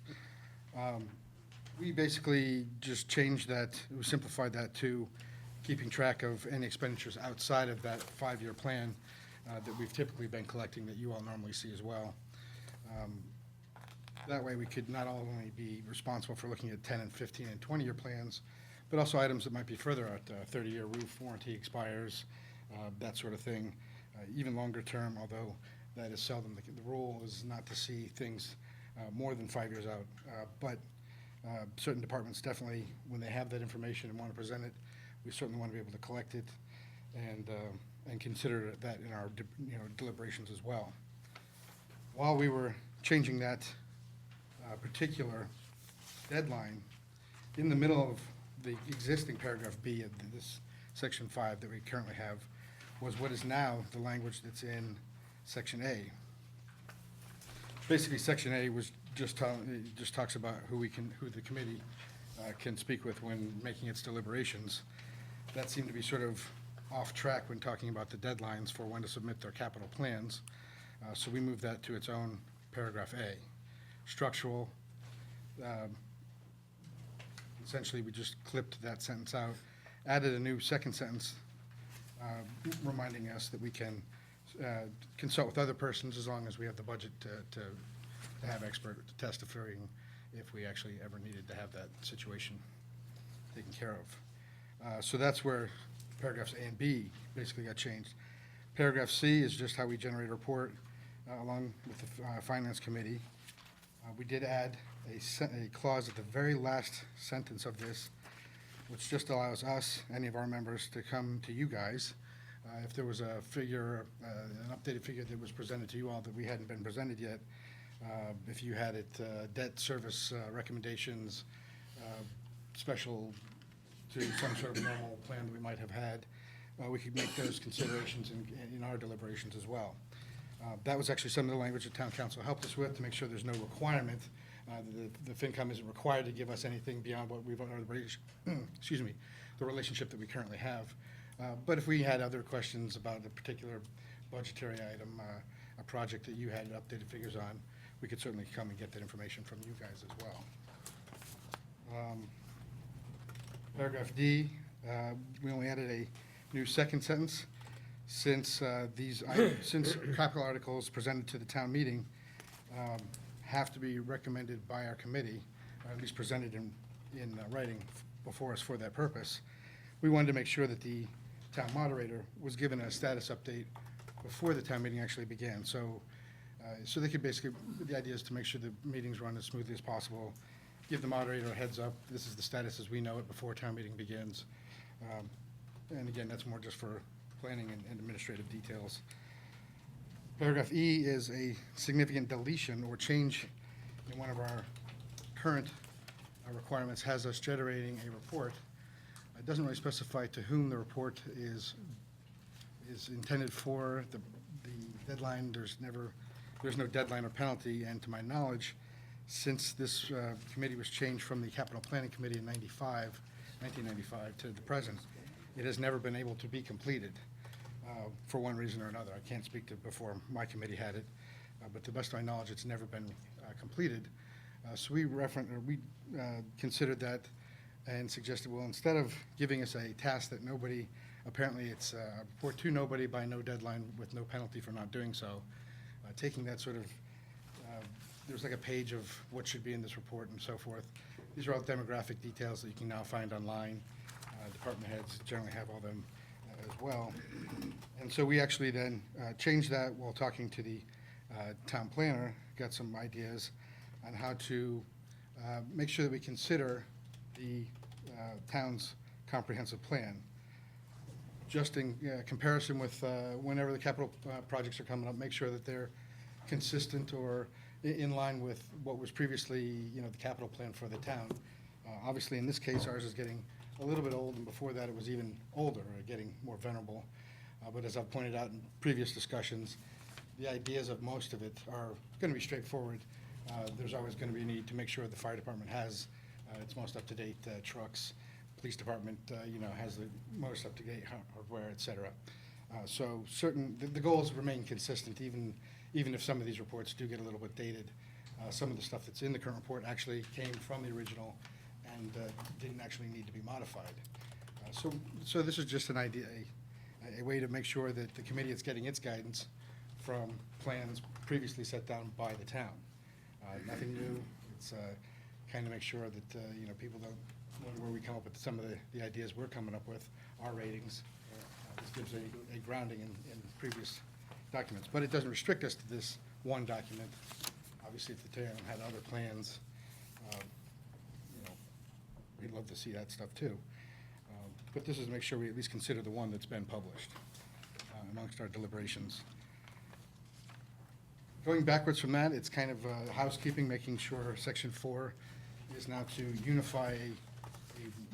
We basically just changed that, we simplified that to keeping track of any expenditures outside of that 5-year plan that we've typically been collecting that you all normally see as well. That way, we could not only be responsible for looking at 10 and 15 and 20-year plans, but also items that might be further out, 30-year roof warranty expires, that sort of thing. Even longer term, although that is seldom, the rule is not to see things more than 5 years out. But certain departments definitely, when they have that information and want to present it, we certainly want to be able to collect it and consider that in our deliberations as well. While we were changing that particular deadline, in the middle of the existing paragraph B of this section 5 that we currently have, was what is now the language that's in section A. Basically, section A was just talks about who the committee can speak with when making its deliberations. That seemed to be sort of off track when talking about the deadlines for when to submit their capital plans. So we moved that to its own paragraph A. Structural, essentially we just clipped that sentence out, added a new second sentence reminding us that we can consult with other persons as long as we have the budget to have expert testifying if we actually ever needed to have that situation taken care of. So that's where paragraphs A and B basically got changed. Paragraph C is just how we generate a report along with the Finance Committee. We did add a clause at the very last sentence of this, which just allows us, any of our members, to come to you guys. If there was a figure, an updated figure that was presented to you all that we hadn't been presented yet, If you had it, debt service recommendations, special to some sort of normal plan that we might have had, we could make those considerations in our deliberations as well. That was actually some of the language that town council helped us with to make sure there's no requirement. The FinCom isn't required to give us anything beyond what we've, excuse me, the relationship that we currently have. But if we had other questions about a particular budgetary item, a project that you had updated figures on, we could certainly come and get that information from you guys as well. Paragraph D, we only added a new second sentence. Since since capital articles presented to the town meeting have to be recommended by our committee, or at least presented in writing before us for that purpose, we wanted to make sure that the town moderator was given a status update before the town meeting actually began. So they could basically, the idea is to make sure the meetings run as smoothly as possible, give the moderator a heads up, this is the status as we know it before town meeting begins. And again, that's more just for planning and administrative details. Paragraph E is a significant deletion or change in one of our current requirements, has us generating a report. It doesn't really specify to whom the report is intended for. The deadline, there's no deadline or penalty, and to my knowledge, since this committee was changed from the Capital Planning Committee in 1995 to the present, it has never been able to be completed for one reason or another. I can't speak to before my committee had it, but to the best of my knowledge, it's never been completed. So we considered that and suggested, well, instead of giving us a task that nobody, apparently it's a report to nobody by no deadline with no penalty for not doing so, taking that sort of, there's like a page of what should be in this report and so forth. These are all demographic details that you can now find online. Department heads generally have all them as well. And so we actually then changed that while talking to the town planner, got some ideas on how to make sure that we consider the town's comprehensive plan. Just in comparison with whenever the capital projects are coming up, make sure that they're consistent or in line with what was previously, the capital plan for the town. Obviously, in this case, ours is getting a little bit old, and before that, it was even older, getting more venerable. But as I've pointed out in previous discussions, the ideas of most of it are going to be straightforward. There's always going to be a need to make sure the fire department has its most up-to-date trucks. Police department, has the most up-to-date hardware, et cetera. So the goals remain consistent, even if some of these reports do get a little bit dated. Some of the stuff that's in the current report actually came from the original and didn't actually need to be modified. So this is just an idea, a way to make sure that the committee is getting its guidance from plans previously set down by the town. Nothing new. It's kind of make sure that people don't wonder where we come up with some of the ideas we're coming up with, our ratings. This gives a grounding in previous documents, but it doesn't restrict us to this one document. Obviously, if the town had other plans, we'd love to see that stuff too. But this is to make sure we at least consider the one that's been published amongst our deliberations. Going backwards from that, it's kind of housekeeping, making sure Section 4 is now to unify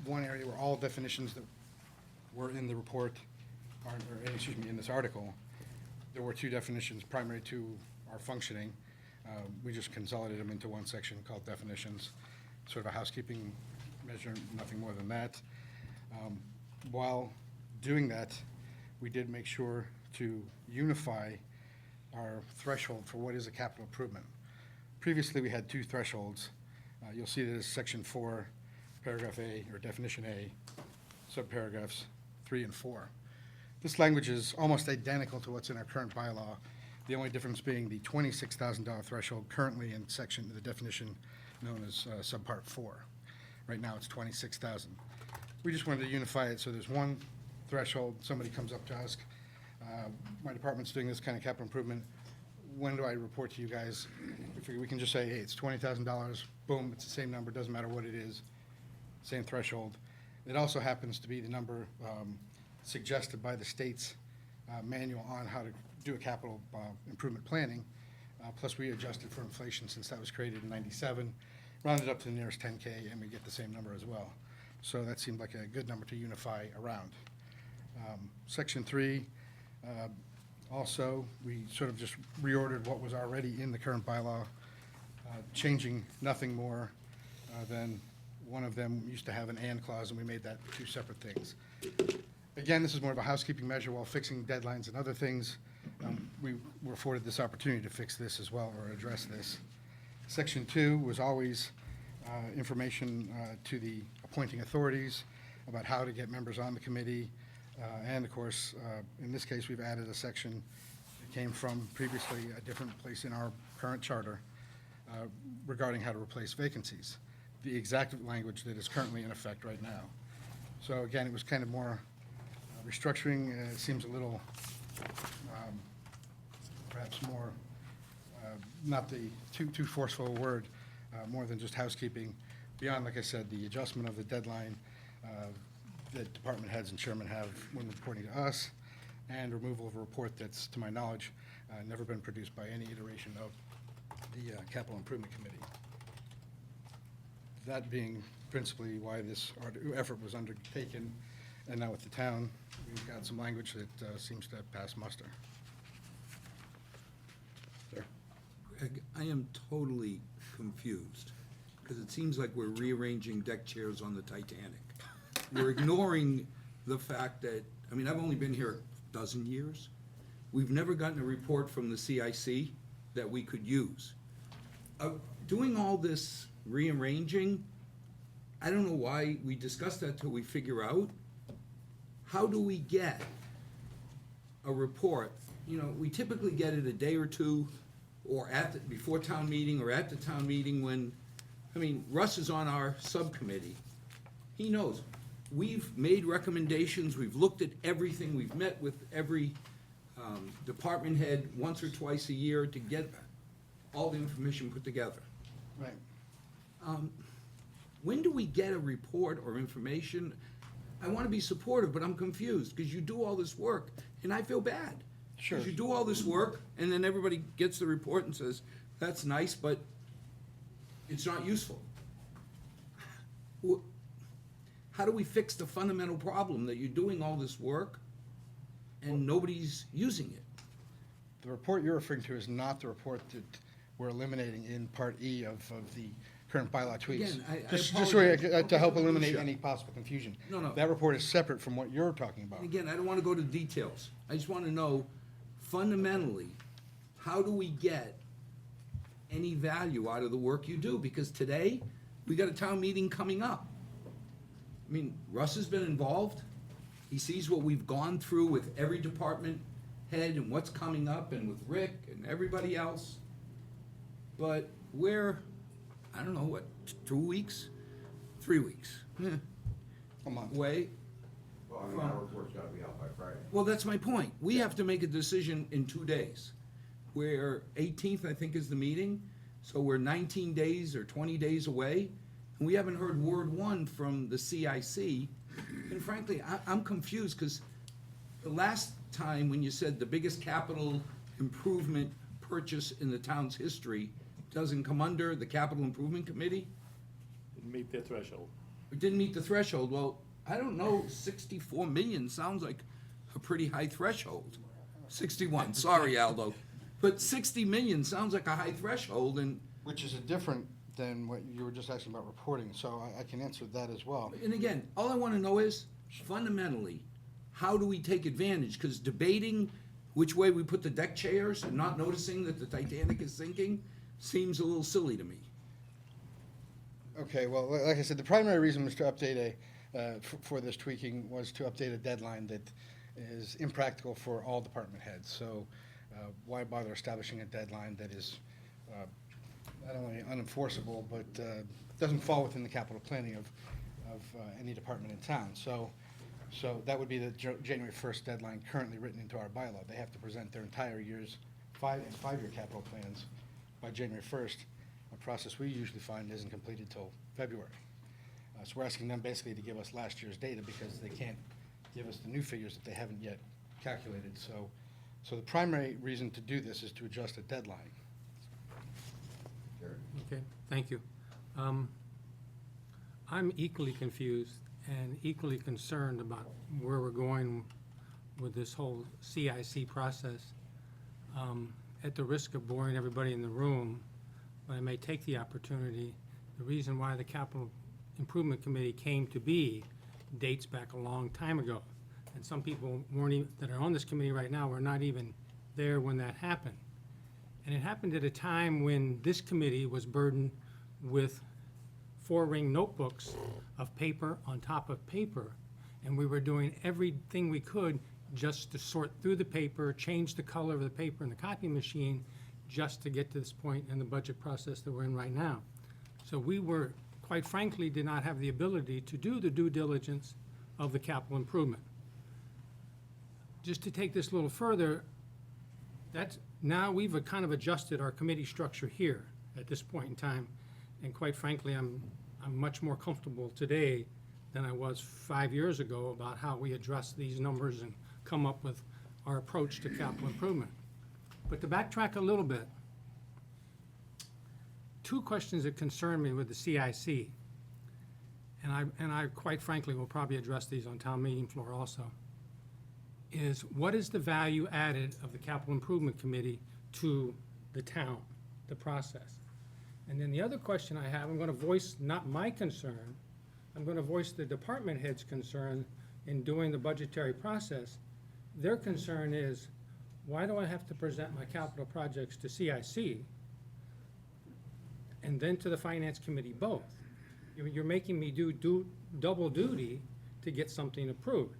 one area where all definitions that were in the report, in this article. There were two definitions primary to our functioning. We just consolidated them into one section called definitions, sort of a housekeeping measure, nothing more than that. While doing that, we did make sure to unify our threshold for what is a capital improvement. Previously, we had two thresholds. You'll see that as Section 4, Paragraph A, or Definition A, subparagraphs 3 and 4. This language is almost identical to what's in our current bylaw, the only difference being the $26,000 threshold currently in the definition known as Subpart 4. Right now, it's $26,000. We just wanted to unify it so there's one threshold. Somebody comes up to us, my department's doing this kind of capital improvement. When do I report to you guys? We figure we can just say, hey, it's $20,000. Boom, it's the same number. Doesn't matter what it is. Same threshold. It also happens to be the number suggested by the state's manual on how to do a capital improvement planning. plus we adjusted for inflation since that was created in 97, rounded up to the nearest 10K, and we get the same number as well. So that seemed like a good number to unify around. Section 3, also, we sort of just reordered what was already in the current bylaw, changing nothing more than one of them used to have an and clause, and we made that two separate things. Again, this is more of a housekeeping measure while fixing deadlines and other things. We were afforded this opportunity to fix this as well, or address this. Section 2 was always information to the appointing authorities about how to get members on the committee. And of course, in this case, we've added a section that came from previously a different place in our current charter regarding how to replace vacancies, the exact language that is currently in effect right now. So again, it was kind of more restructuring. It seems a little, perhaps more, not the too forceful a word, more than just housekeeping. Beyond, like I said, the adjustment of the deadline that department heads and chairmen have when reporting to us, and removal of a report that's, to my knowledge, never been produced by any iteration of the Capital Improvement Committee. That being principally why this effort was undertaken, and now with the town, we've got some language that seems to pass muster. Sir? Greg, I am totally confused, because it seems like we're rearranging deck chairs on the Titanic. We're ignoring the fact that, I mean, I've only been here a dozen years. We've never gotten a report from the CIC that we could use. Doing all this rearranging, I don't know why we discuss that till we figure out. How do we get a report? You know, we typically get it a day or two, or before town meeting, or at the town meeting when, I mean, Russ is on our subcommittee. He knows. We've made recommendations, we've looked at everything, we've met with every department head once or twice a year to get all the information put together. Right. When do we get a report or information? I want to be supportive, but I'm confused, because you do all this work, and I feel bad. Sure. Because you do all this work, and then everybody gets the report and says, that's nice, but it's not useful. How do we fix the fundamental problem that you're doing all this work and nobody's using it? The report you're referring to is not the report that we're eliminating in Part E of the current bylaw tweaks. Again, I Just apologize. to help eliminate Sure. any possible confusion. No. That report is separate from what you're talking about. And again, I don't want to go to details. I just want to know fundamentally, how do we get any value out of the work you do? Because today, we got a town meeting coming up. I mean, Russ has been involved. He sees what we've gone through with every department head and what's coming up, and with Rick and everybody else. But we're, I don't know, what, 2 weeks? 3 weeks? A month. Away. Well, I mean, our report's gotta be out by Friday. Well, that's my point. We have to make a decision in 2 days. We're 18th, I think, is the meeting, so we're 19 days or 20 days away, and we haven't heard word one from the CIC. And frankly, I'm confused, because the last time when you said the biggest capital improvement purchase in the town's history doesn't come under the Capital Improvement Committee, Didn't meet their threshold. it didn't meet the threshold. Well, I don't know, 64 million sounds like a pretty high threshold. 61, sorry, Aldo. But 60 million sounds like a high threshold, and Which is a different than what you were just asking about reporting, so I can answer that as well. again, all I want to know is, fundamentally, how do we take advantage? Because debating which way we put the deck chairs and not noticing that the Titanic is sinking seems a little silly to me. Okay, well, like I said, the primary reason was to update for this tweaking was to update a deadline that is impractical for all department heads. So why bother establishing a deadline that is not only unenforceable, but doesn't fall within the capital planning of any department in town. So that would be the January 1st deadline currently written into our bylaw. They have to present their entire year's five-year capital plans by January 1st, a process we usually find isn't completed till February. So we're asking them basically to give us last year's data, because they can't give us the new figures that they haven't yet calculated. So the primary reason to do this is to adjust a deadline. Okay, thank you. I'm equally confused and equally concerned about where we're going with this whole CIC process. At the risk of boring everybody in the room, but I may take the opportunity, the reason why the Capital Improvement Committee came to be dates back a long time ago. And some people weren't even, that are on this committee right now, were not even there when that happened. And it happened at a time when this committee was burdened with 4-ring notebooks of paper on top of paper. And we were doing everything we could just to sort through the paper, change the color of the paper in the copy machine, just to get to this point in the budget process that we're in right now. So we were, quite frankly, did not have the ability to do the due diligence of the capital improvement. Just to take this a little further, that's, now we've kind of adjusted our committee structure here at this point in time. And quite frankly, I'm much more comfortable today than I was 5 years ago about how we address these numbers and come up with our approach to capital improvement. But to backtrack a little bit, 2 questions that concern me with the CIC, and I quite frankly will probably address these on town meeting floor also, is what is the value added of the Capital Improvement Committee to the town, the process? And then the other question I have, I'm going to voice not my concern, I'm going to voice the department head's concern in doing the budgetary process. Their concern is, why do I have to present my capital projects to CIC and then to the Finance Committee both? You're making me do double duty to get something approved.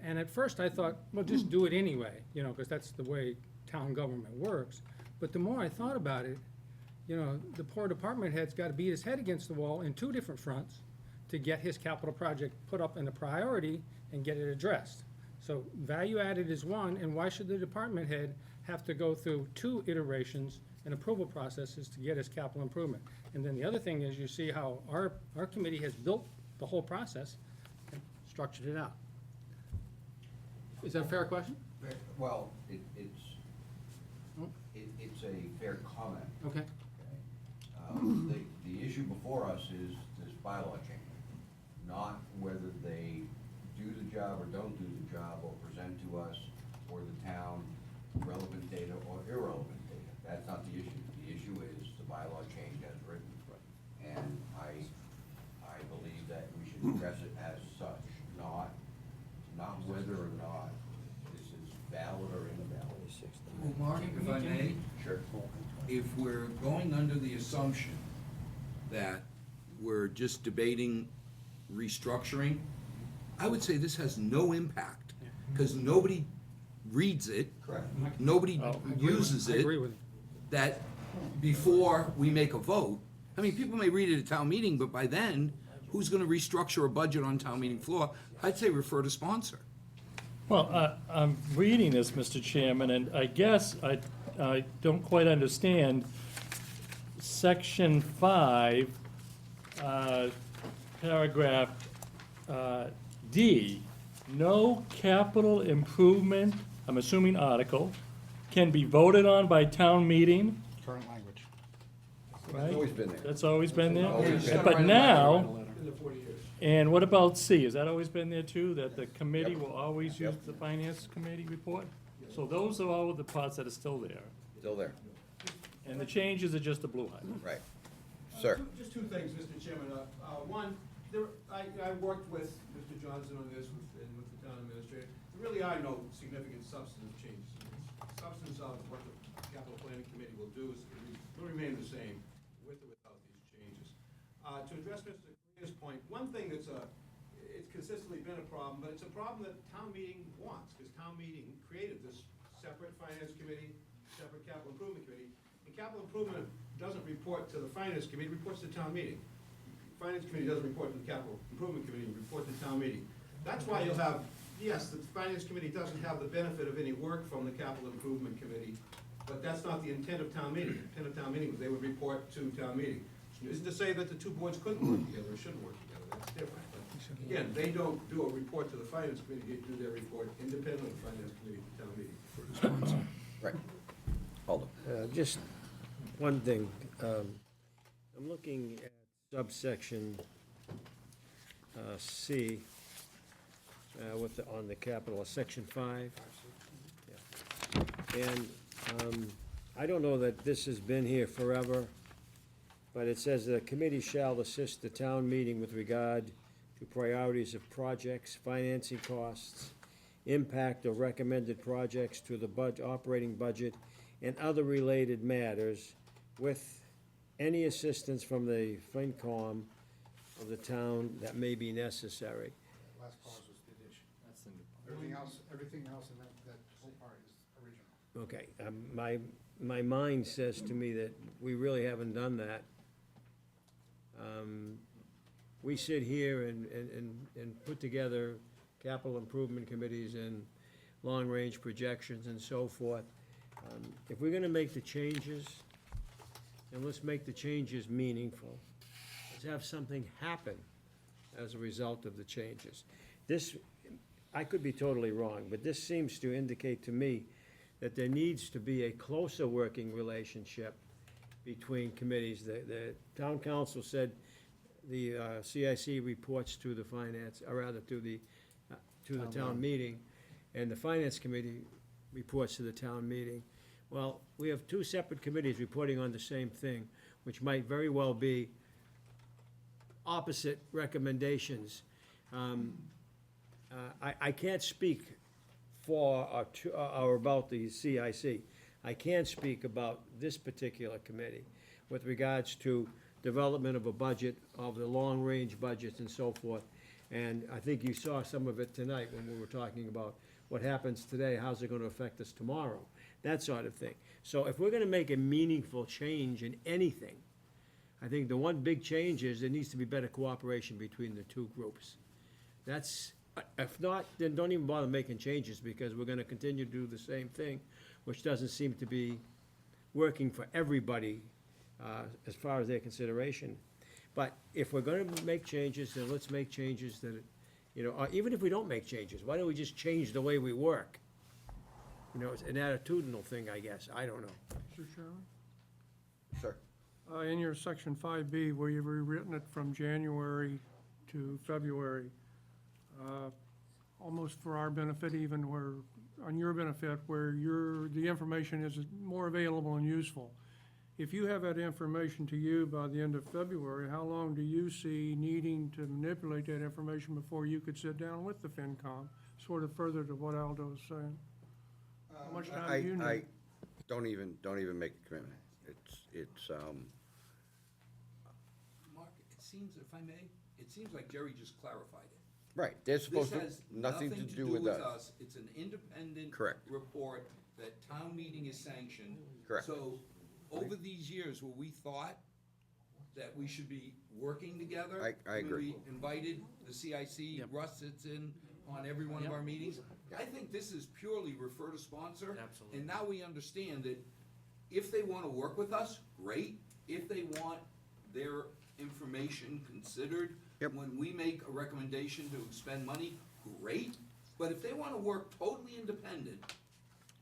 And at first I thought, well, just do it anyway, you know, because that's the way town government works. But the more I thought about it, you know, the poor department head's got to beat his head against the wall in 2 different fronts to get his capital project put up in a priority and get it addressed. So value added is one, and why should the department head have to go through 2 iterations and approval processes to get his capital improvement? And then the other thing is, you see how our committee has built the whole process and structured it out. Is that a fair question? Well, it's a fair comment. Okay. The issue before us is this bylaw change, not whether they do the job or don't do the job, or present to us or the town relevant data or irrelevant data. That's not the issue. The issue is the bylaw change as written. And I believe that we should address it as such, not whether or not this is valid or invalid. Well, Mark, if I may? Sure. If we're going under the assumption that we're just debating restructuring, I would say this has no impact, because nobody reads it. Correct. Nobody uses I it. agree with you. That before we make a vote, I mean, people may read it at town meeting, but by then, who's gonna restructure a budget on town meeting floor? I'd say refer to sponsor. Well, I'm reading this, Mr. Chairman, and I guess I don't quite understand Section 5, paragraph D. No capital improvement, I'm assuming article, can be voted on by town meeting, Current language. right? It's always been there. That's always been there? Always been But now, In the 40 years. and what about C? Has that always been there too, that the committee will always use the finance committee report? So those are all the parts that are still there, Still there. and the changes are just the blue highlight. Right. Sir. Just 2 things, Mr. Chairman. One, I worked with Mr. Johnson on this and with the town administrator. There really are no significant substantive changes. The substance of what the capital planning committee will do will remain the same with or without these changes. To address Mr. Correa's point, one thing it's consistently been a problem, but it's a problem that town meeting wants, because town meeting created this separate finance committee, separate capital improvement committee, and capital improvement doesn't report to the finance committee, it reports to town meeting. Finance committee doesn't report to the capital improvement committee, it reports to town meeting. That's why you'll have, yes, the finance committee doesn't have the benefit of any work from the capital improvement committee, but that's not the intent of town meeting. The intent of town meeting was they would report to town meeting. It isn't to say that the 2 boards couldn't work together or shouldn't work together, that's different. But again, they don't do a report to the finance committee, they do their report independently of the finance committee to town meeting. Right. Alden. Just one thing. I'm looking at subsection C on the capital, section 5. Yeah. And I don't know that this has been here forever, but it says the committee shall assist the town meeting with regard to priorities of projects, financing costs, impact of recommended projects to the operating budget, and other related matters with any assistance from the FinCom of the town that may be necessary. Last clause was the addition. Everything else in that whole part is original. Okay, my mind says to me that we really haven't done that. We sit here and put together capital improvement committees and long-range projections and so forth. If we're gonna make the changes, and let's make the changes meaningful, let's have something happen as a result of the changes. This, I could be totally wrong, but this seems to indicate to me that there needs to be a closer working relationship between committees. The town council said the CIC reports to the finance, or rather to the town meeting, and the finance committee reports to the town meeting. Well, we have two separate committees reporting on the same thing, which might very well be opposite recommendations. I can't speak for or about the CIC. I can speak about this particular committee with regards to development of a budget, of the long-range budgets and so forth. And I think you saw some of it tonight when we were talking about what happens today, how's it gonna affect us tomorrow, that sort of thing. So if we're gonna make a meaningful change in anything, I think the one big change is there needs to be better cooperation between the two groups. That's, if not, then don't even bother making changes, because we're gonna continue to do the same thing, which doesn't seem to be working for everybody, as far as their consideration. But if we're gonna make changes, then let's make changes that, or even if we don't make changes, why don't we just change the way we work? It's an attitudinal thing, I guess, I don't know. Mr. Chairman? Sir? In your section 5B, where you've rewritten it from January to February, almost for our benefit, even where, on your benefit, where the information is more available and useful. If you have that information to you by the end of February, how long do you see needing to manipulate that information before you could sit down with the FinCom, sort of further to what Aldo was saying? How much time do you need? Don't even make a commitment. It's, Mark, it seems, if I may, it seems like Jerry just clarified it. right, they're supposed This to, has nothing to do with us. It's an independent Correct. report that town meeting is sanctioned. Correct. So, over these years, where we thought that we should be working together. I agree. When we invited the CIC, Russ sits in on every one of our meetings. I think this is purely refer to sponsor. Absolutely. And now we understand that if they wanna work with us, great. If they want their information considered, Yep. when we make a recommendation to expend money, great. But if they wanna work totally independent,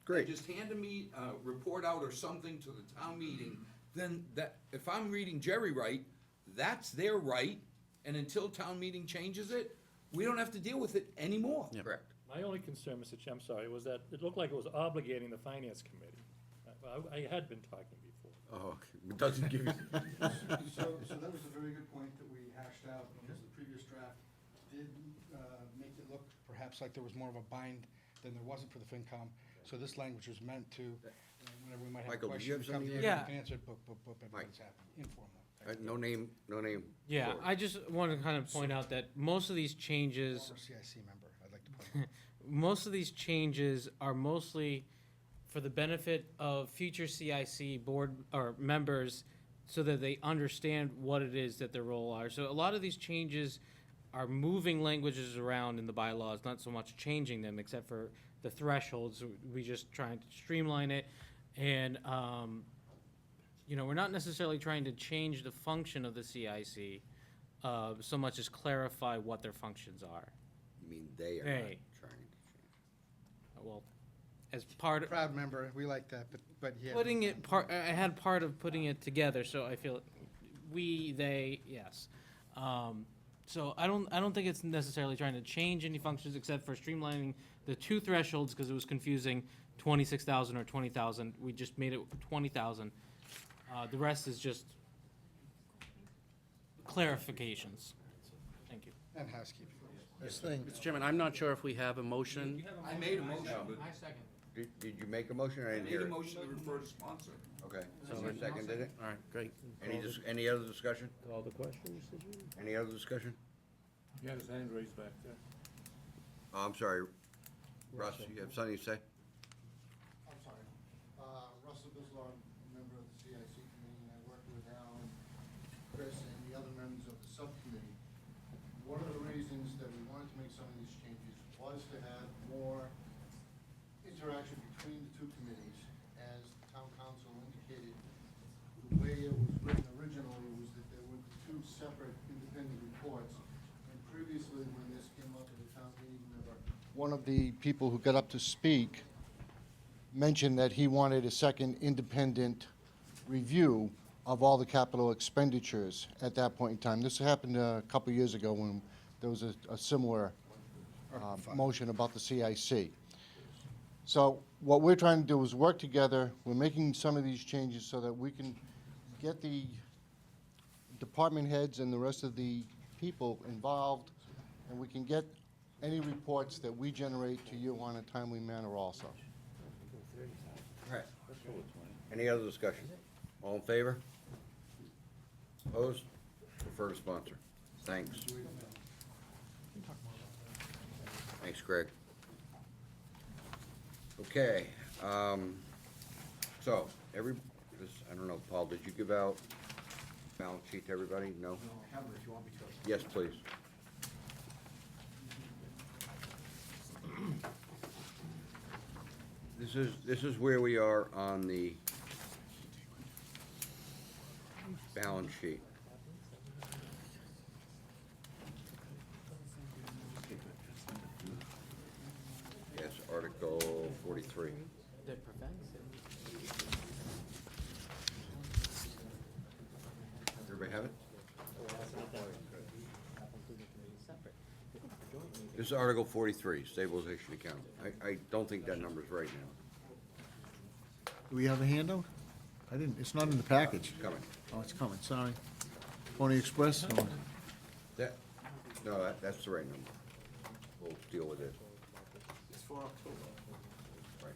Great. just hand me a report out or something to the town meeting, then that, if I'm reading Jerry right, that's their right, and until town meeting changes it, we don't have to deal with it anymore. Correct. My only concern, Mr. Chair, I'm sorry, was that it looked like it was obligating the finance committee. I had been talking before. Oh, okay. It doesn't give you, So that was a very good point that we hashed out, because the previous draft did make it look perhaps like there was more of a bind than there wasn't for the FinCom. So this language was meant to, whenever we might have a Michael, did you question, have come something? here Yeah. and answer it, boop, boop, boop, everything's happening, informal. no name. Yeah, forward. I just want to kind of point out that most of these changes, Former CIC member, I'd like to point out. most of these changes are mostly for the benefit of future CIC board or members so that they understand what it is that their role are. So a lot of these changes are moving languages around in the bylaws, not so much changing them, except for the thresholds. We just trying to streamline it. And, we're not necessarily trying to change the function of the CIC so much as clarify what their functions are. You mean they are not They. trying to change. Well, as part of, Proud member, we like that, but yeah. I had part of putting it together, so I feel yes. So I don't think it's necessarily trying to change any functions except for streamlining the two thresholds, because it was confusing, 26,000 or 20,000. We just made it 20,000. The rest is just clarifications. Thank you. And housekeeping. This thing, Mr. Chairman, I'm not sure if we have a motion. I made a motion, but I second. Did you make a motion? I I didn't made hear a it. motion to refer to sponsor. Okay, you seconded it? All right, great. Any other discussion? Call the questions, did you? Any other discussion? He had his hand raised back there. Oh, I'm sorry. Russ, you have something to say? I'm sorry. Russell Bislar, member of the CIC committee, and I worked with Alan, Chris, and the other members of the subcommittee. One of the reasons that we wanted to make some of these changes was to have more interaction between the two committees. As the town council indicated, the way it was written originally was that there would be two separate independent reports. And previously, when this came up at the town meeting, one of the people who got up to speak mentioned that he wanted a second independent review of all the capital expenditures at that point in time. This happened a couple of years ago when there was a similar motion about the CIC. So what we're trying to do is work together. We're making some of these changes so that we can get the department heads and the rest of the people involved, and we can get any reports that we generate to you on a timely manner also. All right. Any other discussion? All in favor? Opposed? Refer to sponsor. Thanks. Thanks, Greg. Okay, so, I don't know, Paul, did you give out balance sheet to everybody? No? No, I have it if you want me to. Yes, please. This is where we are on the balance sheet. Yes, Article 43. That prevents it. Everybody have it? This is Article 43, stabilization account. I don't think that number's right now. Do we have a handout? I didn't, it's not in the package. It's coming. Oh, it's coming, sorry. Pony Express? Oh, No, that's the right number. We'll deal with it. It's for October. Right.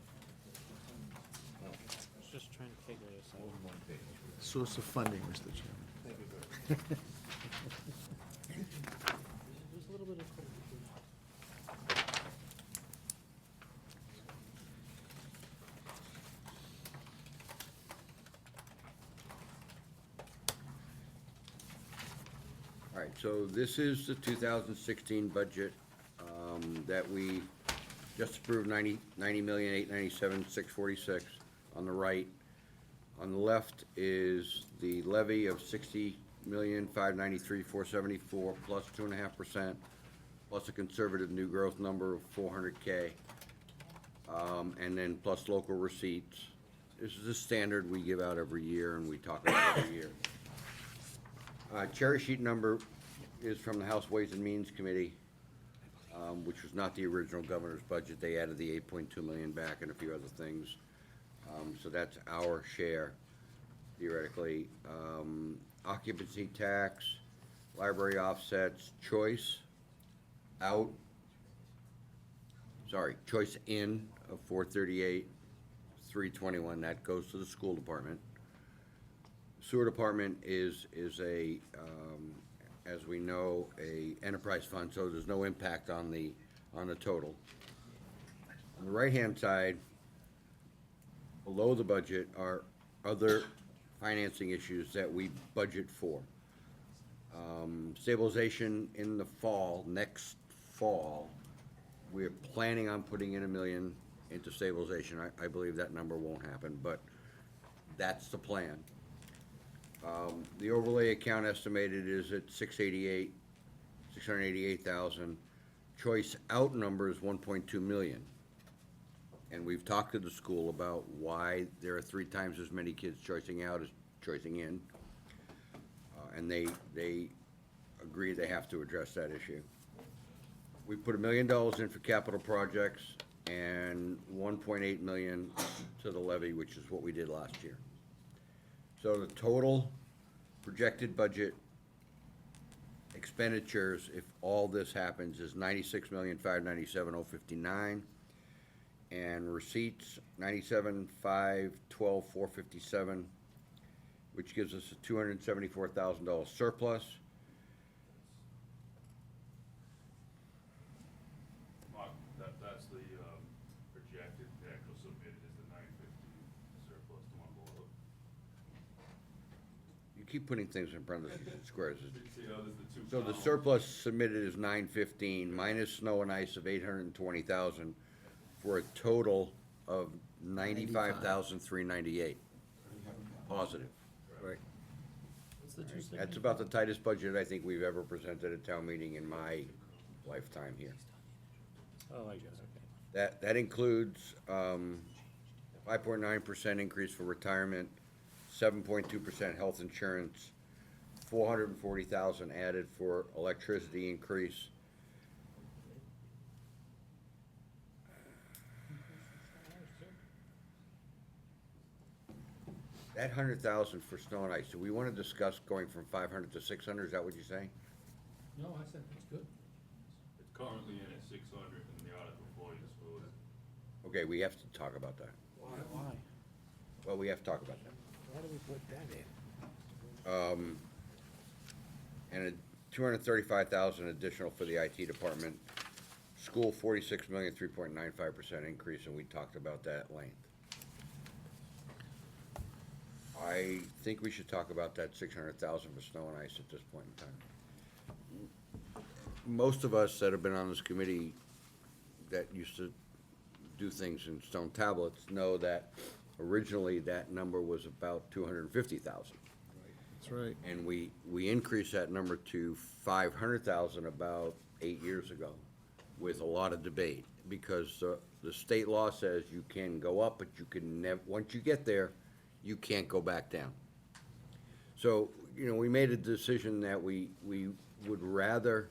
Just trying to figure this out. Source of funding, Mr. Chairman. There's a little bit of. All right, so this is the 2016 budget that we just approved, 90,897,646 on the right. On the left is the levy of 60,593,474 plus 2.5%, plus a conservative new growth number of 400K, and then plus local receipts. This is a standard we give out every year and we talk about every year. Cherry sheet number is from the House Ways and Means Committee, which was not the original governor's budget. They added the 8.2 million back and a few other things. So that's our share, theoretically. Occupancy tax, library offsets, choice in of 438, 321, that goes to the school department. Sewer department is a, as we know, a enterprise fund, so there's no impact on the total. On the right-hand side, below the budget are other financing issues that we budget for. Stabilization in the fall, next fall, we're planning on putting in $1 million into stabilization. I believe that number won't happen, but that's the plan. The overlay account estimated is at 688,000. Choice out number is 1.2 million. And we've talked to the school about why there are 3 times as many kids choicing out as choicing in. and they agree they have to address that issue. We put $1 million in for capital projects and 1.8 million to the levy, which is what we did last year. So the total projected budget expenditures, if all this happens, is 96,597,059, and receipts 97,512,457, which gives us a $274,000 surplus. Mark, that's the, projected, the actual submitted is the 950 surplus, the one below. You keep putting things in parentheses and squares. See, there's the two So the columns. surplus submitted is 915 minus snow and ice of 820,000 for a total of 95,398. Positive. Right. That's about the tightest budget I think we've ever presented at town meeting in my lifetime here. Oh, I guess, okay. That includes 5.9% increase for retirement, 7.2% health insurance, 440,000 added for electricity increase. That 100,000 for snow and ice, do we want to discuss going from 500 to 600, is that what you're saying? No, I said, that's good. It's currently in at 600 and the article for you is for Okay, we have to talk about that. Why? Well, we have to talk about that. Why do we put that in? And a 235,000 additional for the IT department. School, 46 million, 3.95% increase, and we talked about that at length. I think we should talk about that 600,000 for snow and ice at this point in time. Most of us that have been on this committee that used to do things in stone tablets know that originally that number was about 250,000. That's right. And we increased that number to 500,000 about 8 years ago with a lot of debate, because the state law says you can go up, but you can never, once you get there, you can't go back down. So, we made a decision that we would rather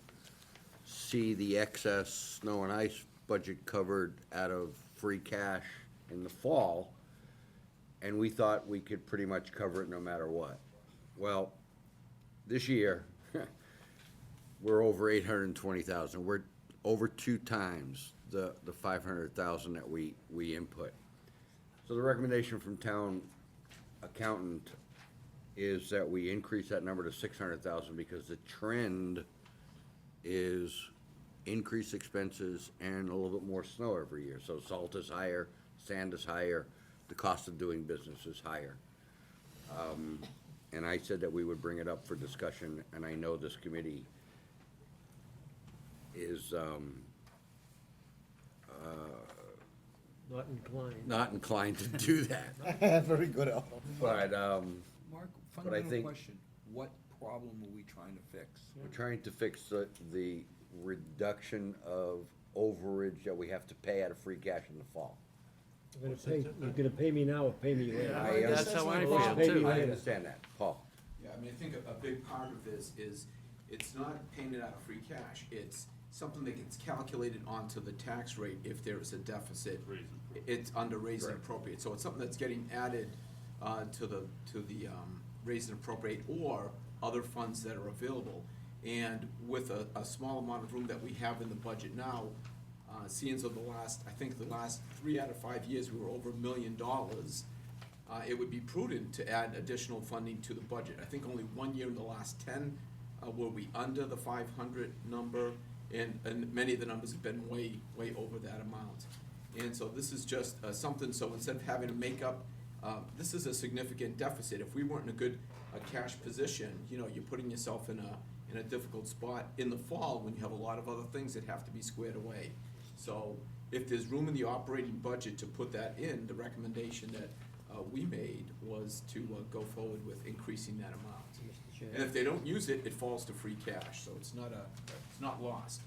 see the excess snow and ice budget covered out of free cash in the fall, and we thought we could pretty much cover it no matter what. Well, this year, we're over 820,000. We're over 2 times the 500,000 that we input. So the recommendation from town accountant is that we increase that number to 600,000 because the trend is increased expenses and a little bit more snow every year. So salt is higher, sand is higher, the cost of doing business is higher. And I said that we would bring it up for discussion, and I know this committee is not inclined to do that. Very good, Al. But Mark, But I fundamental think- question, what problem are we trying to fix? we're trying to fix the reduction of overage that we have to pay out of free cash in the fall. You're gonna pay me now or pay me later? That's how I Well, feel maybe too. I later. understand that, Paul. Yeah, I mean, I think a big part of this is, it's not paying it out of free cash, it's something that gets calculated onto the tax rate if there is a deficit. Raise and It's under raise and Correct. appropriate, so it's something that's getting added, to the raise and appropriate or other funds that are available. And with a small amount of room that we have in the budget now, seeing as of the last 3 out of 5 years, we were over $1 million, it would be prudent to add additional funding to the budget. I think only 1 year in the last 10 were we under the 500 number, and many of the numbers have been way over that amount. And so this is just something, so instead of having to make up, this is a significant deficit. If we weren't in a good cash position, you're putting yourself in a difficult spot in the fall when you have a lot of other things that have to be squared away. So if there's room in the operating budget to put that in, the recommendation that we made was to go forward with increasing that amount. And if they don't use it, it falls to free cash, so it's not lost.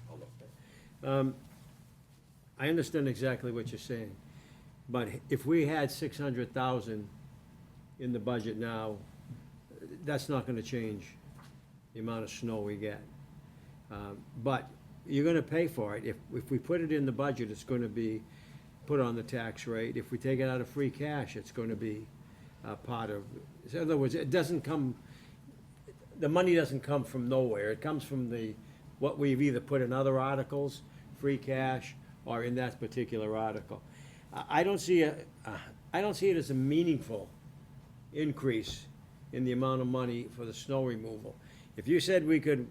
I understand exactly what you're saying, but if we had 600,000 in the budget now, that's not gonna change the amount of snow we get. But you're gonna pay for it. If we put it in the budget, it's gonna be put on the tax rate. If we take it out of free cash, it's gonna be part of, in other words, it doesn't come, the money doesn't come from nowhere. It comes from what we've either put in other articles, free cash, or in that particular article. I don't see it as a meaningful increase in the amount of money for the snow removal. If you said we could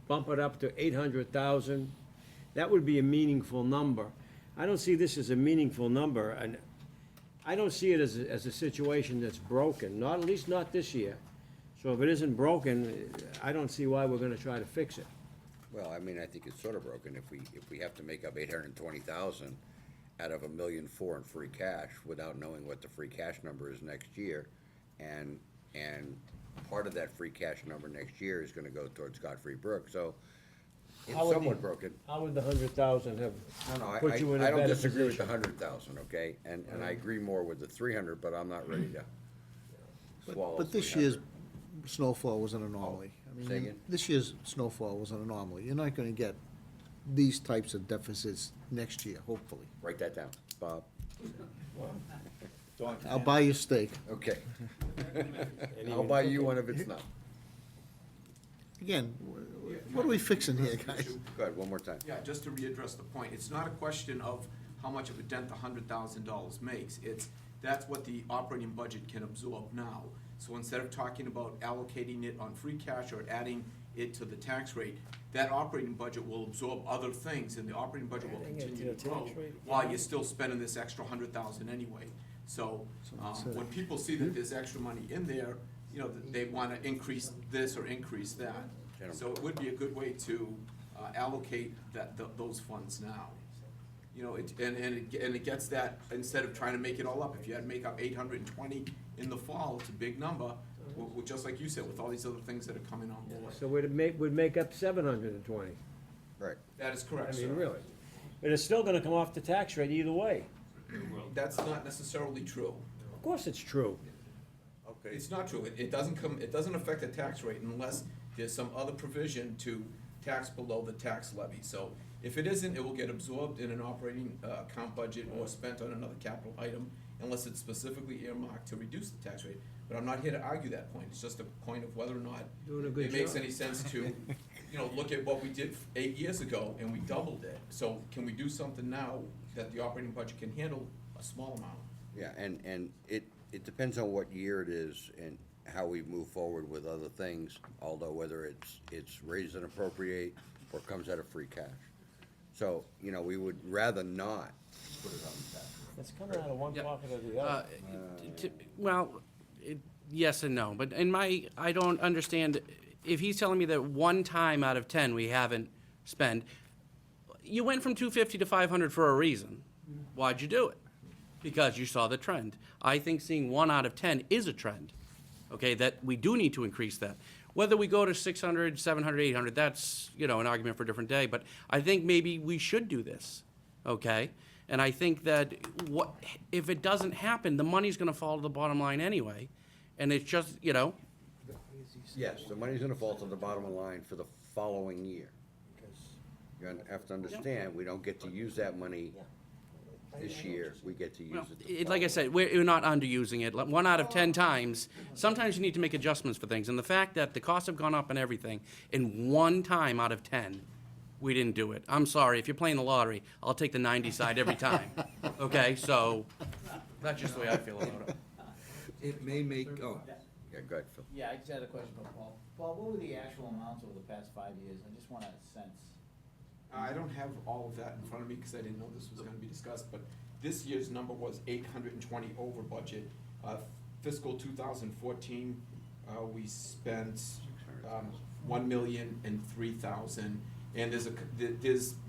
bump it up to 800,000, that would be a meaningful number. I don't see this as a meaningful number, and I don't see it as a situation that's broken, not, at least not this year. So if it isn't broken, I don't see why we're gonna try to fix it. Well, I mean, I think it's sort of broken if we have to make up 820,000 out of $1.4 million in free cash without knowing what the free cash number is next year. And part of that free cash number next year is gonna go towards Godfrey Brook, so it's How would somewhat the- broken. How would the 100,000 have No, put you in a I don't better disagree with the position? 100,000, okay? And I agree more with the 300, but I'm not ready to swallow But this 300. year's snowfall was an anomaly. I mean, Say again? This year's snowfall was an anomaly. You're not gonna get these types of deficits next year, hopefully. Write that down, Bob. I'll buy you steak. Okay. I'll buy you one if it's not. Again, what are we fixing here, guys? Go ahead, one more time. Yeah, just to readdress the point, it's not a question of how much of a dent the $100,000 makes. That's what the operating budget can absorb now. So instead of talking about allocating it on free cash or adding it to the tax rate, that operating budget will absorb other things, and the operating budget will Adding it to continue the to grow tax rate, while you're still spending this extra $100,000 anyway. So, when people see that there's extra money in there, you know, they wanna increase this or increase that. So it would be a good way to allocate those funds now. You know, and it gets that, instead of trying to make it all up, if you had to make up 820 in the fall, it's a big number, just like you said, with all these other things that are coming on board. So would make up 720. Right. That is I correct, sir. mean, really. But it's still gonna come off the tax rate either way. That's not necessarily true. Of course it's true. It's not true. It doesn't affect the tax rate unless there's some other provision to tax below the tax levy. So if it isn't, it will get absorbed in an operating account budget or spent on another capital item unless it's specifically earmarked to reduce the tax rate. But I'm not here to argue that point. It's just a point of whether or not Doing a good it makes job. any sense to, you know, look at what we did 8 years ago and we doubled it. So can we do something now that the operating budget can handle a small amount? Yeah, and it depends on what year it is and how we move forward with other things, although whether it's raise and appropriate or comes out of free cash. So, you know, we would rather not put it on the tax. It's coming out of one Yeah. pocket or the other. Well, yes and no, but I don't understand, if he's telling me that one time out of 10 we haven't spent, you went from 250 to 500 for a reason. Why'd you do it? Because you saw the trend. I think seeing 1 out of 10 is a trend, okay, that we do need to increase that. Whether we go to 600, 700, 800, that's, you know, an argument for a different day, but I think maybe we should do this, okay? And I think that if it doesn't happen, the money's gonna fall to the bottom line anyway, and it's just, you know, Yes, the money's gonna fall to the bottom line for the following year. You have to understand, we don't get to use that money this year, we get to use it. like I said, we're not underusing it. 1 out of 10 times, sometimes you need to make adjustments for things. And the fact that the costs have gone up and everything, in 1 time out of 10, we didn't do it. I'm sorry, if you're playing the lottery, I'll take the 90 side every time. Okay, so that's just the way I feel about it. It may make, Yeah, go ahead, Phil. Yeah, I just had a question for Paul. Paul, what were the actual amounts over the past 5 years? I just want a sense. I don't have all of that in front of me because I didn't know this was gonna be discussed, but this year's number was 820 over budget. Fiscal 2014, we spent 1,003,000, and there's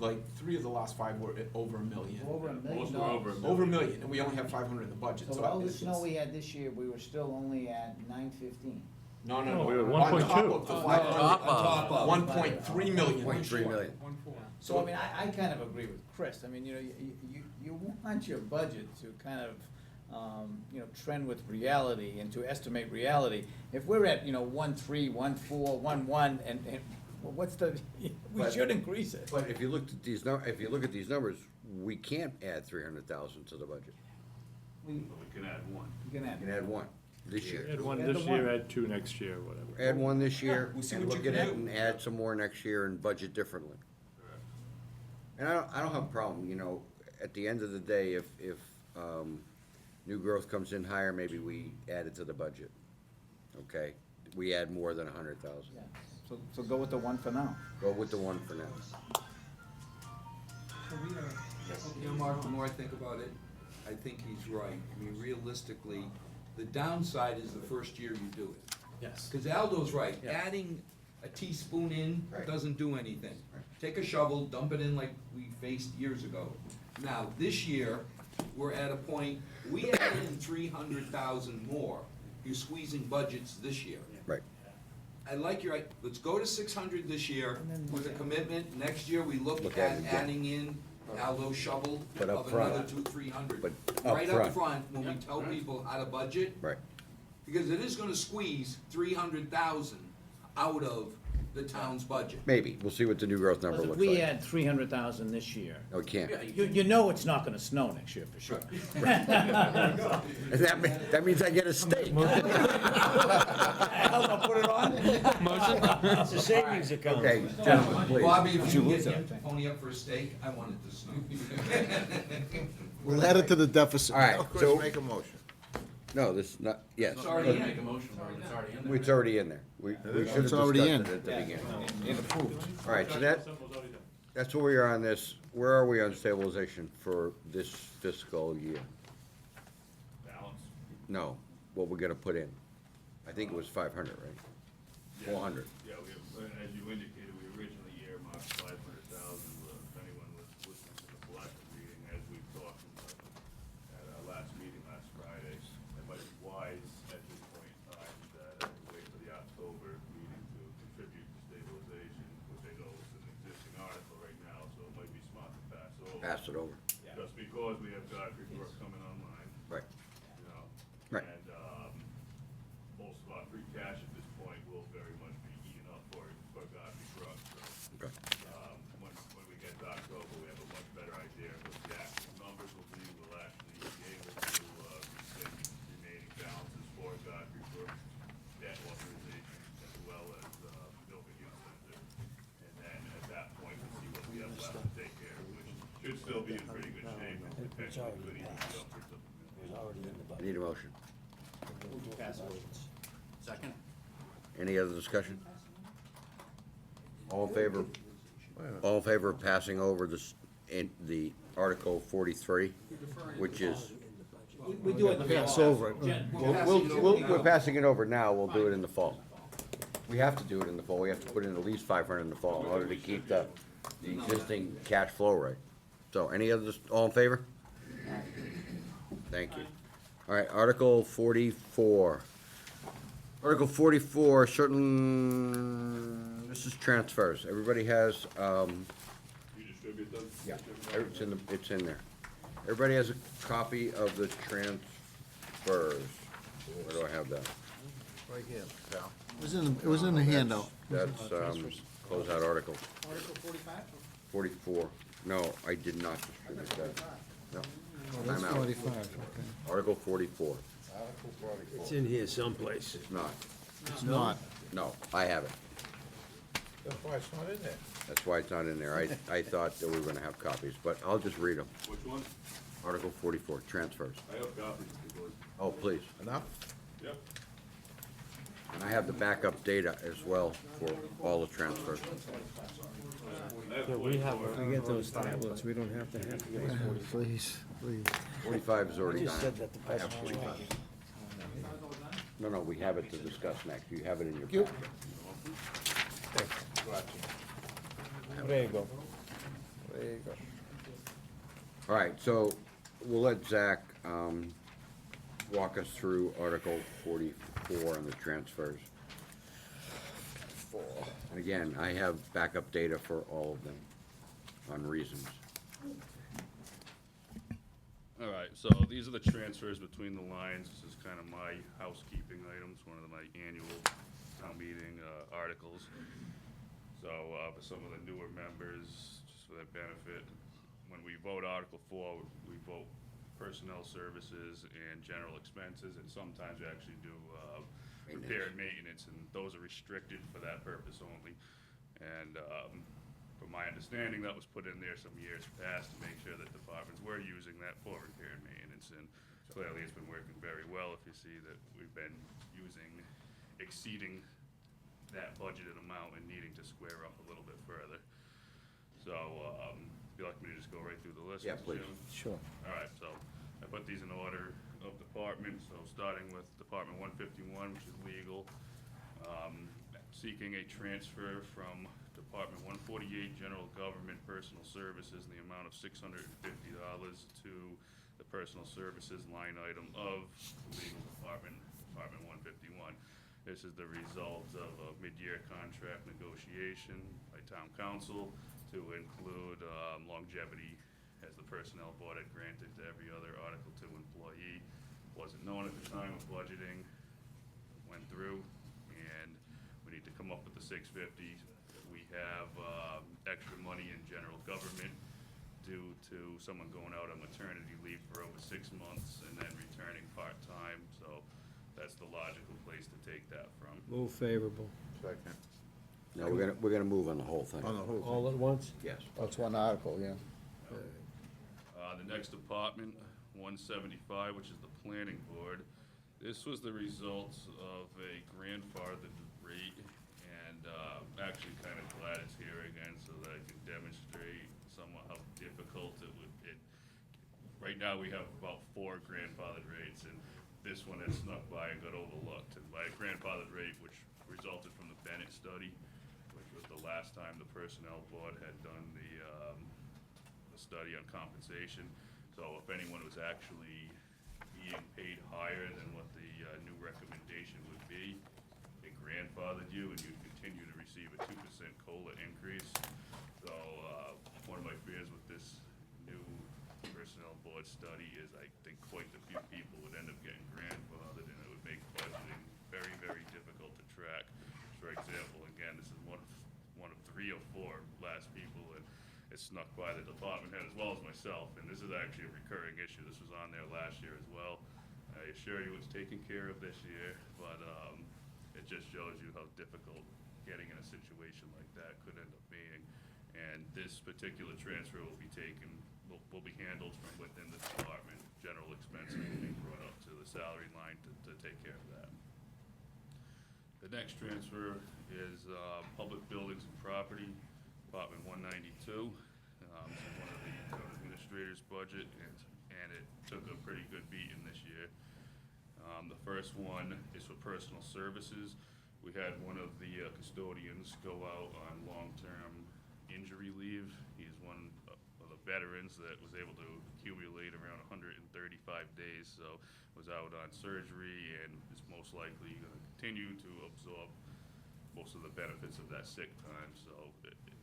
like 3 of the last 5 were over $1 million. Over $1 million. Most were over $1 Over $1 million, and we only have 500 in the budget. So all the it's- snow we had this year, we were still only at 915. No, No, we were On 1.2. top of the 500, top of. 1.3 million. 1.3 million. So, I mean, I kind of agree with Chris. I mean, you know, you want your budget to kind of trend with reality and to estimate reality. If we're at, 1.3, 1.4, 1.1, and what's the, we But- should increase it. But if you look at these numbers, we can't add 300,000 to the budget. We We can add one. can add. You can add one this year. Add one Add the this one. year, add two next year, whatever. Add one this year, we'll see and what look you at can it do. and add some more next year and budget differently. And I don't have a problem, at the end of the day, if new growth comes in higher, maybe we add it to the budget. Okay? We add more than 100,000. Yeah. So go with the one for now. Go with the one for now. Mark, the more I think about it, I think he's right. I mean, realistically, the downside is the first year you do it. Yes. Because Aldo's right, Yeah. adding a teaspoon in Right. doesn't do anything. Take a shovel, dump it in like we faced years ago. Now, this year, we're at a point, we add in 300,000 more, you're squeezing budgets this year. Right. I like your, let's go to 600 this year with a commitment, next year we look Look at at it again. adding in Aldo's shovel But up of front. another 300. But Right up up front, when we tell people how to budget, Right. because it is gonna squeeze 300,000 out of the town's budget. Maybe. We'll see what the new growth number If looks we like. add 300,000 this year, No, we can't. you know it's not gonna snow next year for sure. And that means I get a steak. I'll put it on. It's a savings account. Okay, gentlemen, please. Bobby, if you can get him to pony up for a steak, I want it to snow. We'll add it to the deficit. All right, Chris, so, make a motion. no, this is not, yes. It's already in. Make a motion for it, it's already in there. It's already in there. We should have It's already discussed in. it at the beginning. It approved. All right, so that's where we are on this. Where are we on stabilization for this fiscal year? Balance. No, what we're gonna put in. I think it was 500, right? 400. Yeah, as you indicated, we originally earmarked 500,000, if anyone was listening to the collective reading, as we talked at our last meeting last Friday, it might be wise at this point in time that we wait for the October meeting to contribute to stabilization, which I know is an existing article right now, so it might be smart to pass over. Pass it over. Just because we have Godfrey Brook coming online, Right. you know. Right. And, most of our free cash at this point will very much be eaten up for Godfrey Brook, so. Okay. When we get to October, we have a much better idea of what the actual numbers will be. We'll actually be able to, get remaining balances for Godfrey Brook, debt authorization, as well as, building youth center. And then at that point, we'll see what we have left to take care of, which should still be in pretty good shape, and potentially could even jump for some. Need a motion. Second? Any other discussion? All in favor? All in favor of passing over the Article 43, which is, We do it in the Pass fall. over it. we're passing it over now, we'll do it in the fall. We have to do it in the fall, we have to put in at least 500 in the fall in order to keep the existing cash flow rate. So, any others, all in favor? Thank you. All right, Article 44. Article 44, certain, this is transfers. Everybody has, You distribute them? yeah, it's in there. Everybody has a copy of the transfers. Where do I have that? Right here, pal. It was in the handout. That's, closeout article. Article 45? 44. No, I did not distribute that. No. Oh, that's I'm out. 45, okay. Article 44. It's in here someplace. It's not. It's not. No, I have it. That's why it's not in there. That's why it's not in there. I thought that we were gonna have copies, but I'll just read them. Which one? Article 44, transfers. I have copies, if you would. Oh, please. Enough? Yep. And I have the backup data as well for all the transfers. I have 44. We get those tablets, we don't have to have those. Please, please. 45 is already I just done. said that the I have budget's 45. No, we have it to discuss next. You have it in your packet. There you go. There you go. All right, so we'll let Zach walk us through Article 44 and the transfers. And again, I have backup data for all of them on reasons. All right, so these are the transfers between the lines. This is kind of my housekeeping items, one of my annual town meeting articles. So for some of the newer members, just for their benefit, when we vote Article 4, we vote personnel services and general expenses, and sometimes we actually do repair and maintenance, and those are restricted for that purpose only. And from my understanding, that was put in there some years past to make sure that departments were using that for repair and maintenance, and clearly it's been working very well if you see that we've been exceeding that budgeted amount and needing to square up a little bit further. So, if you'd like me to just go right through the list? Yeah, Mr. please. Chairman? Sure. All right, so I put these in order of department, so starting with Department 151, which is legal, seeking a transfer from Department 148, General Government Personal Services, in the amount of $650 to the Personal Services line item of the legal department, Department 151. This is the result of a mid-year contract negotiation by Town Council to include longevity as the Personnel Board had granted to every other Article 2 employee. Wasn't known at the time of budgeting, went through, and we need to come up with the $650. We have extra money in general government due to someone going out on maternity leave for over 6 months and then returning part-time, so that's the logical place to take that from. Move favorable. Second. No, we're gonna move on the whole thing. On the whole All at once? Yes. That's one article, yeah. The next department, 175, which is the planning board. This was the results of a grandfathered rate, and actually kind of glad it's here again so that I can demonstrate somewhat how difficult it would, right now we have about 4 grandfathered rates, and this one had snuck by and got overlooked. And by a grandfathered rate, which resulted from the Bennett study, which was the last time the personnel board had done the study on compensation. So if anyone was actually being paid higher than what the new recommendation would be, it grandfathered you and you'd continue to receive a 2% COLA increase. So one of my fears with this new personnel board study is I think quite a few people would end up getting grandfathered, and it would make budgeting very, very difficult to track. For example, again, this is one of 3 or 4 last people, and it snuck by the department head as well as myself, and this is actually a recurring issue. This was on there last year as well. I assure you it's taken care of this year, but it just shows you how difficult getting in a situation like that could end up being. And this particular transfer will be taken, will be handled from within the department. General expenses will be brought up to the salary line to take care of that. The next transfer is public buildings and property, Department 192. This is one of the town administrator's budget, and it took a pretty good beating this year. The first one is for personal services. We had one of the custodians go out on long-term injury leave. He's one of the veterans that was able to accumulate around 135 days, so was out on surgery and is most likely going to continue to absorb most of the benefits of that sick time. So,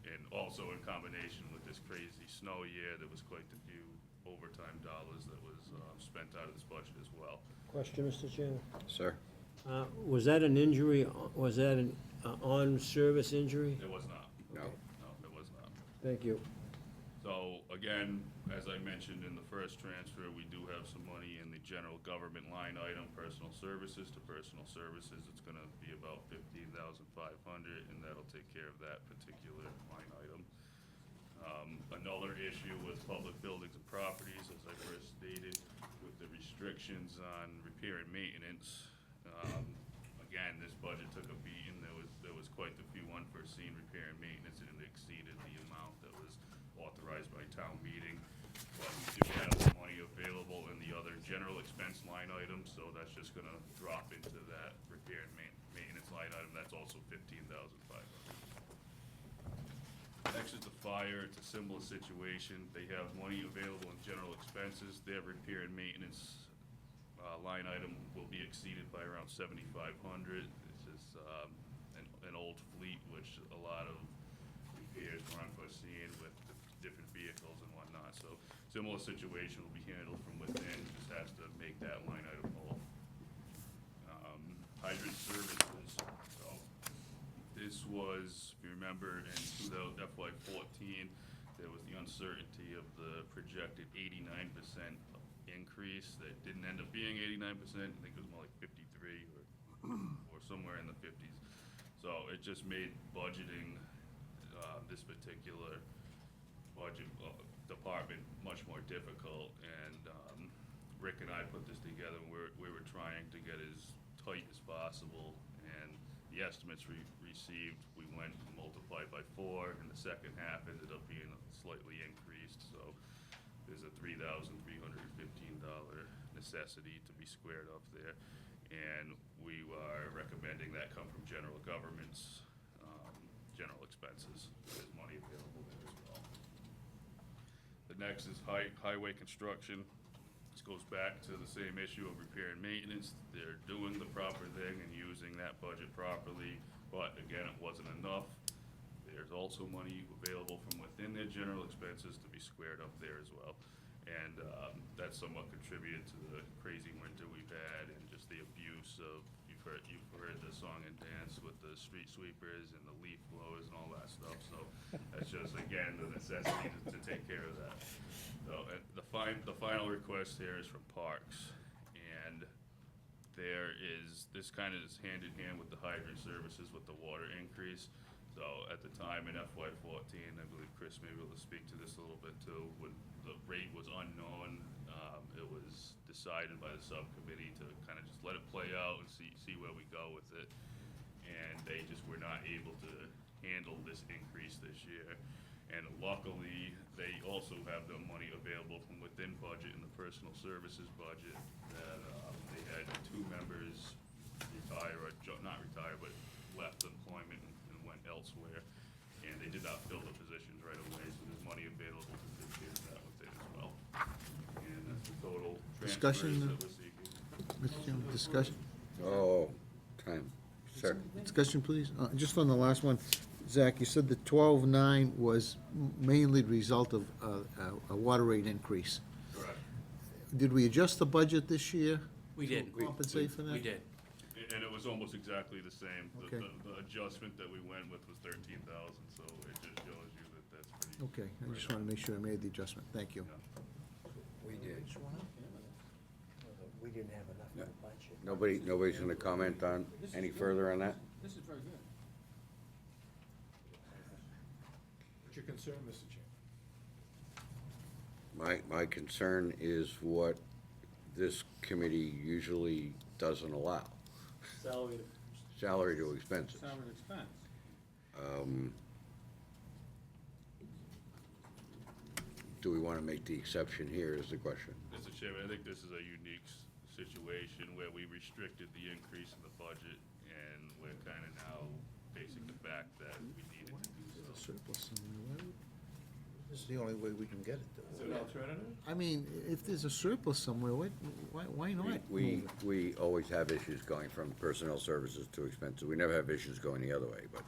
and also in combination with this crazy snow year, there was quite a few overtime dollars that was spent out of this budget as well. Question, Mr. Chairman? Sir? Was that an injury, was that an on-service injury? It was not. No. No, it was not. Thank you. So again, as I mentioned in the first transfer, we do have some money in the general government line item, personal services to personal services. It's gonna be about $15,500, and that'll take care of that particular line item. Another issue with public buildings and properties, as I first stated, with the restrictions on repair and maintenance. Again, this budget took a beating. There was quite a few unforeseen repair and maintenance, and it exceeded the amount that was authorized by town meeting. But we do have some money available in the other general expense line items, so that's just gonna drop into that repair and maintenance line item. That's also $15,500. Next is the fire. It's a similar situation. They have money available in general expenses. Their repair and maintenance line item will be exceeded by around $7,500. This is an old fleet, which a lot of repairs were unforeseen with different vehicles and whatnot. So Similar situation will be handled from within, just has to make that line item whole. Hydrant services, so this was, if you remember, in FY '14, there was the uncertainty of the projected 89% increase that didn't end up being 89%. I think it was more like 53 or somewhere in the 50s. So it just made budgeting this particular budget department much more difficult. And Rick and I put this together, and we were trying to get as tight as possible. And the estimates we received, we went and multiplied by 4, and the second half ended up being slightly increased. So there's a $3,315 necessity to be squared up there. And we are recommending that come from general government's general expenses. There's money available there as well. The next is highway construction. This goes back to the same issue of repair and maintenance. They're doing the proper thing and using that budget properly, but again, it wasn't enough. There's also money available from within their general expenses to be squared up there as well. And that somewhat contributed to the crazy winter we've had and just the abuse of, you've heard the song and dance with the street sweepers and the leaf blowers and all that stuff. So that's just, again, the necessity to take care of that. So the final request here is from Parks. And this kind of is hand in hand with the hydrant services with the water increase. So at the time in FY '14, I believe Chris may be able to speak to this a little bit too, when the rate was unknown, it was decided by the subcommittee to kind of just let it play out and see where we go with it. And they just were not able to handle this increase this year. And luckily, they also have the money available from within budget in the personal services budget that they had 2 members retire, or not retire, but left employment and went elsewhere. And they did not fill the positions right away, so there's money available to take care of that within as well. And that's the total transfers Discussion, that we're seeking. Mr. Chairman, discussion? Oh, time, sir. Discussion, please. Just on the last one, Zach, you said the 12.9 was mainly the result of a water rate increase. Correct. Did we adjust the budget this year? We did. To compensate for that? We did. And it was almost exactly the same. Okay. The adjustment that we went with was 13,000, so it just shows you that that's pretty. Okay, I just want to make sure I made the adjustment. Thank you. We did. We didn't have enough in the budget. Nobody's gonna comment on any further on that? This is very good. What's your concern, Mr. Chairman? My concern is what this committee usually doesn't allow. Salary to expenses. Salary and expense. Do we want to make the exception here is the question. Mr. Chairman, I think this is a unique situation where we restricted the increase in the budget, and we're kind of now facing the fact that we needed to do so. Surplus somewhere. This is the only way we can get it, though. Is it an alternative? I mean, if there's a surplus somewhere, why not? We always have issues going from personnel services to expenses. We never have issues going the other way, but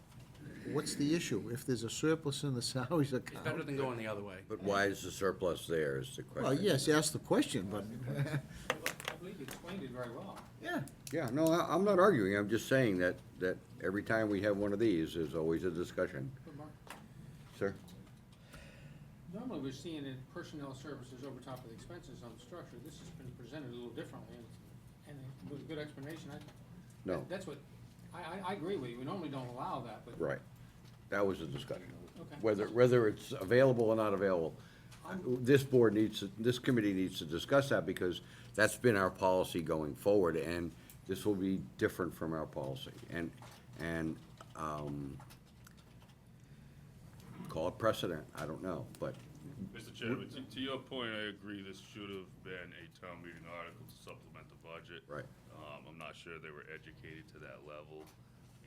What's the issue? If there's a surplus in the salaries It's better account? than going the other way. why is the surplus there is the question. Well, yes, ask the question, but, I believe you explained it very well. yeah. Yeah, no, I'm not arguing. I'm just saying that every time we have one of these, there's always a discussion. But Mark, Sir? normally we're seeing in personnel services over top of the expenses on the structure. This has been presented a little differently, and with a good explanation. No. That's what, I agree with you. We normally don't allow that, but. Right. That was the discussion. Okay. Whether it's available or not available. This committee needs to discuss that because that's been our policy going forward, and this will be different from our policy. And call it precedent, I don't know, but Mr. Chairman, to your point, I agree this should have been a town meeting article to supplement the budget. Right. I'm not sure they were educated to that level,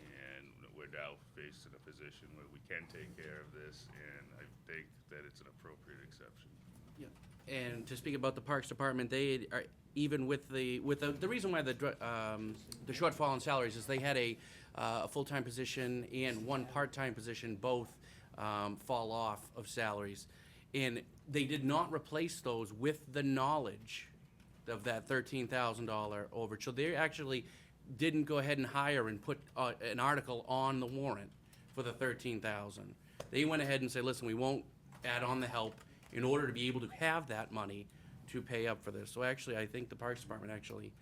and we're now faced in a position where we can take care of this, and I think that it's an appropriate exception. And to speak about the Parks Department, they are, even with the reason why the shortfall in salaries is they had a full-time position and one part-time position, both fall off of salaries. And they did not replace those with the knowledge of that $13,000 overage. So they actually didn't go ahead and hire and put an article on the warrant for the 13,000. They went ahead and said, listen, we won't add on the help in order to be able to have that money to pay up for this. So actually, I think the Parks Department actually,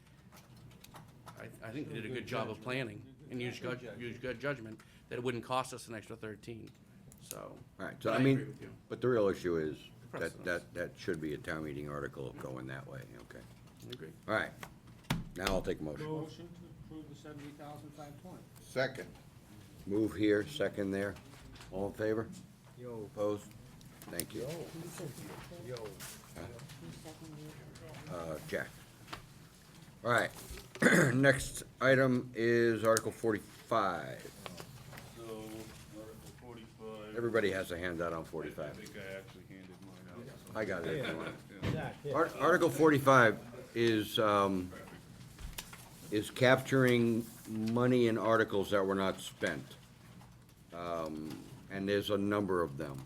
I think they did a good job of planning and used good judgment that it wouldn't cost us an extra 13, so. All right, so but I agree mean, with you. but the real issue is Precedence. that should be a town meeting article going that way, okay? I agree. All right, now I'll take a motion. Motion to approve the 70,520. Second. Move here, second there. All in favor? Yo. Opposed? Thank you. Jack. All right, next item is Article 45. So, Article 45. Everybody has a handout on I 45. think I actually handed mine out. I got it. if you want. Zach, here. Article 45 is capturing money in articles that were not spent. And there's a number of them.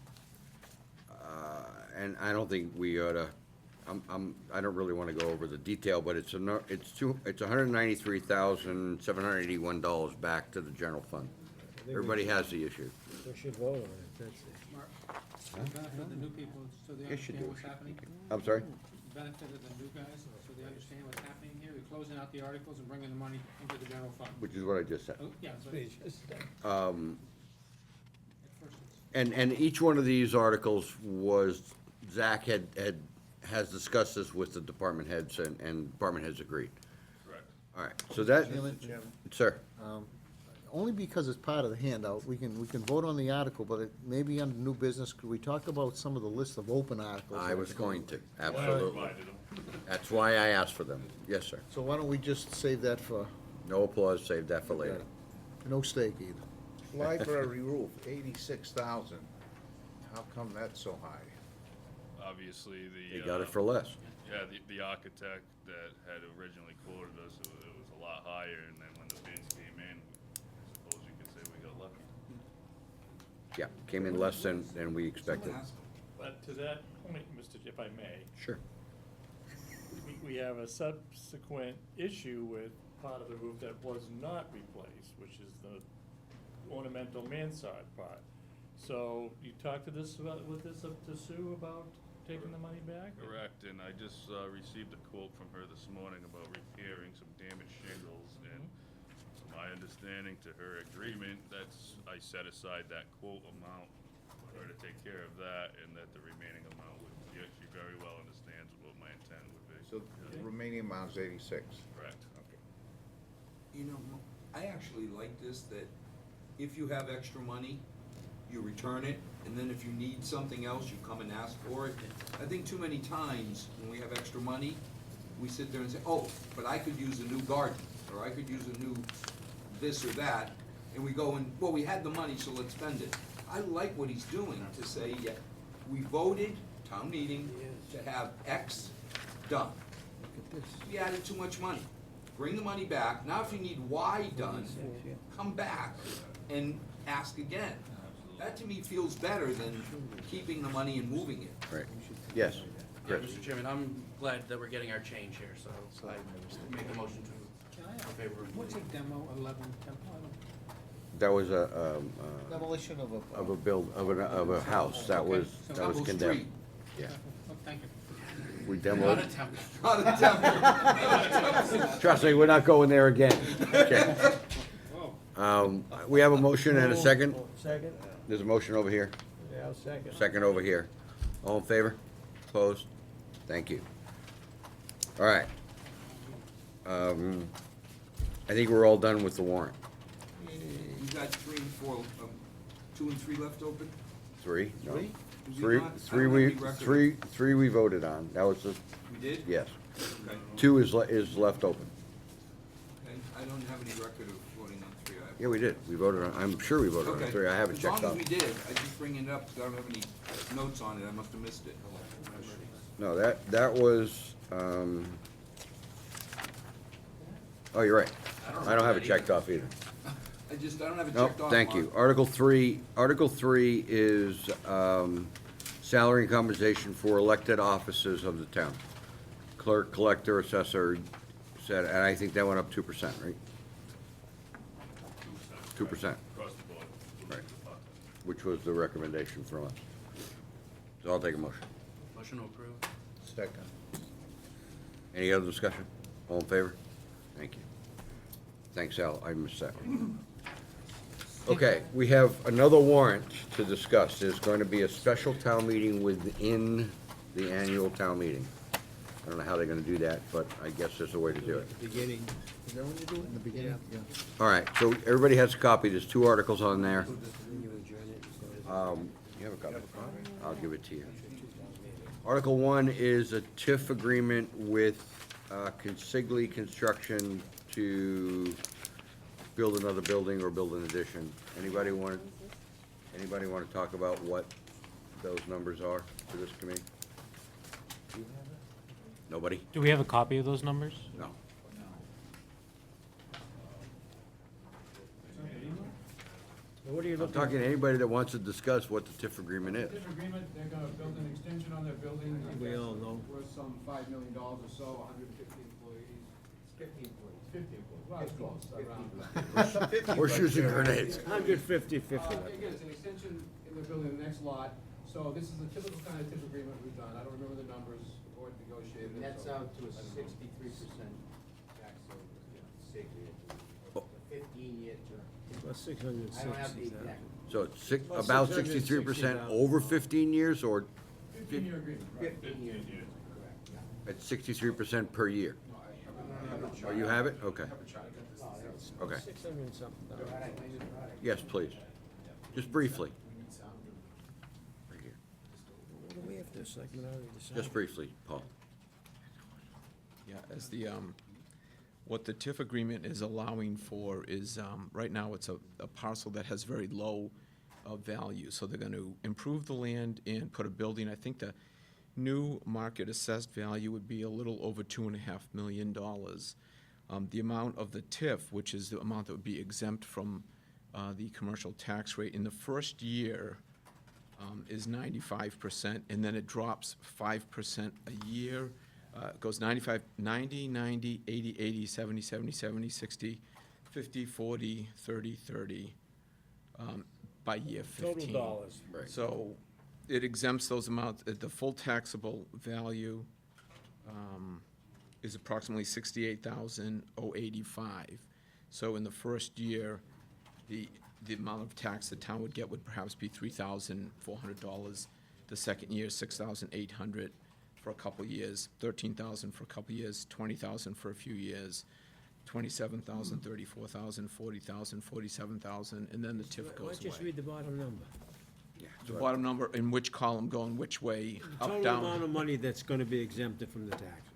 And I don't think we ought to, I don't really wanna go over the detail, but it's $193,781 back to the general fund. Everybody has the issue. We should vote on it, that's it. Benefit of the new people, so they Yes, you understand do. what's happening. I'm sorry? Benefit of the new guys, so they understand what's happening here. We're closing out the articles and bringing the money into the general fund. Which is what I just said. Oh, yeah, but at first it's. And each one of these articles was, Zach has discussed this with the department heads, and department heads agreed. Correct. All right, so that, Chairman? sir, Only because it's part of the handout, we can vote on the article, but it may be under new business, could we talk about some of the list of open articles? I was going to, absolutely. Reminded them. That's why I asked for them. Yes, sir. So why don't we just save that for, No applause, save that for later. no steak either? Library roof, 86,000. How come that's so high? Obviously, They got it for less. Yeah, the architect that had originally quoted us, it was a lot higher, and then when the bids came in, I suppose you could say we got lucky. Yeah, came in less than we expected. But to that point, if I may, Sure. we have a subsequent issue with part of the roof that was not replaced, which is the ornamental mansard part. So you talked to Sue about taking the money back? Correct, and I just received a quote from her this morning about repairing some damaged shingles, and to my understanding, to her agreement, I set aside that quote amount for her to take care of that, and that the remaining amount would, she very well understands what my intent would be. So the remaining amount's 86. Correct. You know, I actually like this, that if you have extra money, you return it, and then if you need something else, you come and ask for it. I think too many times, when we have extra money, we sit there and say, oh, but I could use a new garden, or I could use a new this or that, and we go and, well, we had the money, so let's spend it. I like what he's doing, to say, yeah, we voted, town meeting, to have X done. We added too much money. Bring the money back. Now if you need Y done, come back and ask again. That to me feels better than keeping the money and moving it. Right. Yes, Yeah, Chris. Mr. Chairman, I'm glad that we're getting our change here, so I make a motion to, Can I in ask, favor of. what's a demo 11 tempo? That was Demolition of a. of a house that was Temple condemned. Street. Yeah. Oh, thank you. We Not demoed. a temple. Not a temple. Trust me, we're not going there again. Okay. Whoa. We have a motion and a second. Second? There's a motion over here, Yeah, I'll second. second over here. All in favor? Opposed? Thank you. All right. I think we're all done with the warrant. You got 3 and 4, 2 and 3 left open? Three? No. Did we Three, not? I three don't we, have any record of- three we voted on. That was the, We did? yes. Okay. 2 is left open. Okay, I don't have any record of voting on 3. Yeah, we did. We voted on, I'm sure we voted on Okay. 3. I have it checked As long off. as we did, I just bring it up, because I don't have any notes on it, I must have missed it. No, that was, oh, you're right. I don't have it checked off either. I don't have it No, checked off. thank you. Article 3 is salary and compensation for elected officers of the town. Clerk, collector, assessor, said, and I think that went up 2%, right? 2%, Across the board. right, which was the recommendation from us. So I'll take a motion. Motion to approve. Second. Any other discussion? All in favor? Thank you. Thanks, Al, I missed that one. Okay, we have another warrant to discuss. There's going to be a special town meeting within the annual town meeting. I don't know how they're gonna do that, but I guess there's a way to do it. Beginning. Is that when you do it, in the beginning? Yeah. All right, so everybody has a copy. There's 2 articles on there. Then you adjourn it. You have a copy? I'll give it to you. Article 1 is a TIF agreement with Consigli Construction to build another building or build an addition. Anybody want to talk about what those numbers are for this committee? Nobody? Do we have a copy of those numbers? No. What are you I'm looking? talking to anybody that wants to discuss what the TIF agreement is. This agreement, they're gonna build an extension on their building. I think We that's all know. Worth some $5 million or so, 150 employees. 50 employees. 50 employees, well, it's close, around. We're shooting grenades. 150. Again, it's an extension in the building, the next lot, so this is a typical kind of TIF agreement we've done. I don't remember the numbers, the board negotiated it. That's so out to a I don't know. 63% tax over, 15-year term. About 660. I don't have the exact. So it's About about 660,000. 63% over 15 years or 15-year agreement, right? 15 years, correct, yeah. at 63% per year? Oh, you have it? Okay. Okay. 600 and something. Yes, please. Just briefly. Right here. What do we have to segment out of this? Just briefly, Paul. Yeah, as the, what the TIF agreement is allowing for is, right now, it's a parcel that has very low value. So they're gonna improve the land and put a building. I think the new market assessed value would be a little over $2.5 million. The amount of the TIF, which is the amount that would be exempt from the commercial tax rate in the first year, is 95%, and then it drops 5% a year. It goes 95, 90, 90, 80, 80, 70, 70, 70, 60, 50, 40, 30, 30, by year 15. Total dollars. Right. So it exempts those amounts. The full taxable value is approximately $68,085. So in the first year, the amount of tax the town would get would perhaps be $3,400. The second year, $6,800 for a couple years, $13,000 for a couple years, $20,000 for a few years, $27,000, $34,000, $40,000, $47,000, and then the TIF Why goes don't you just away. read the bottom number? The bottom number, in which column going which way, up, Total down? amount of money that's gonna be exempted from the taxes.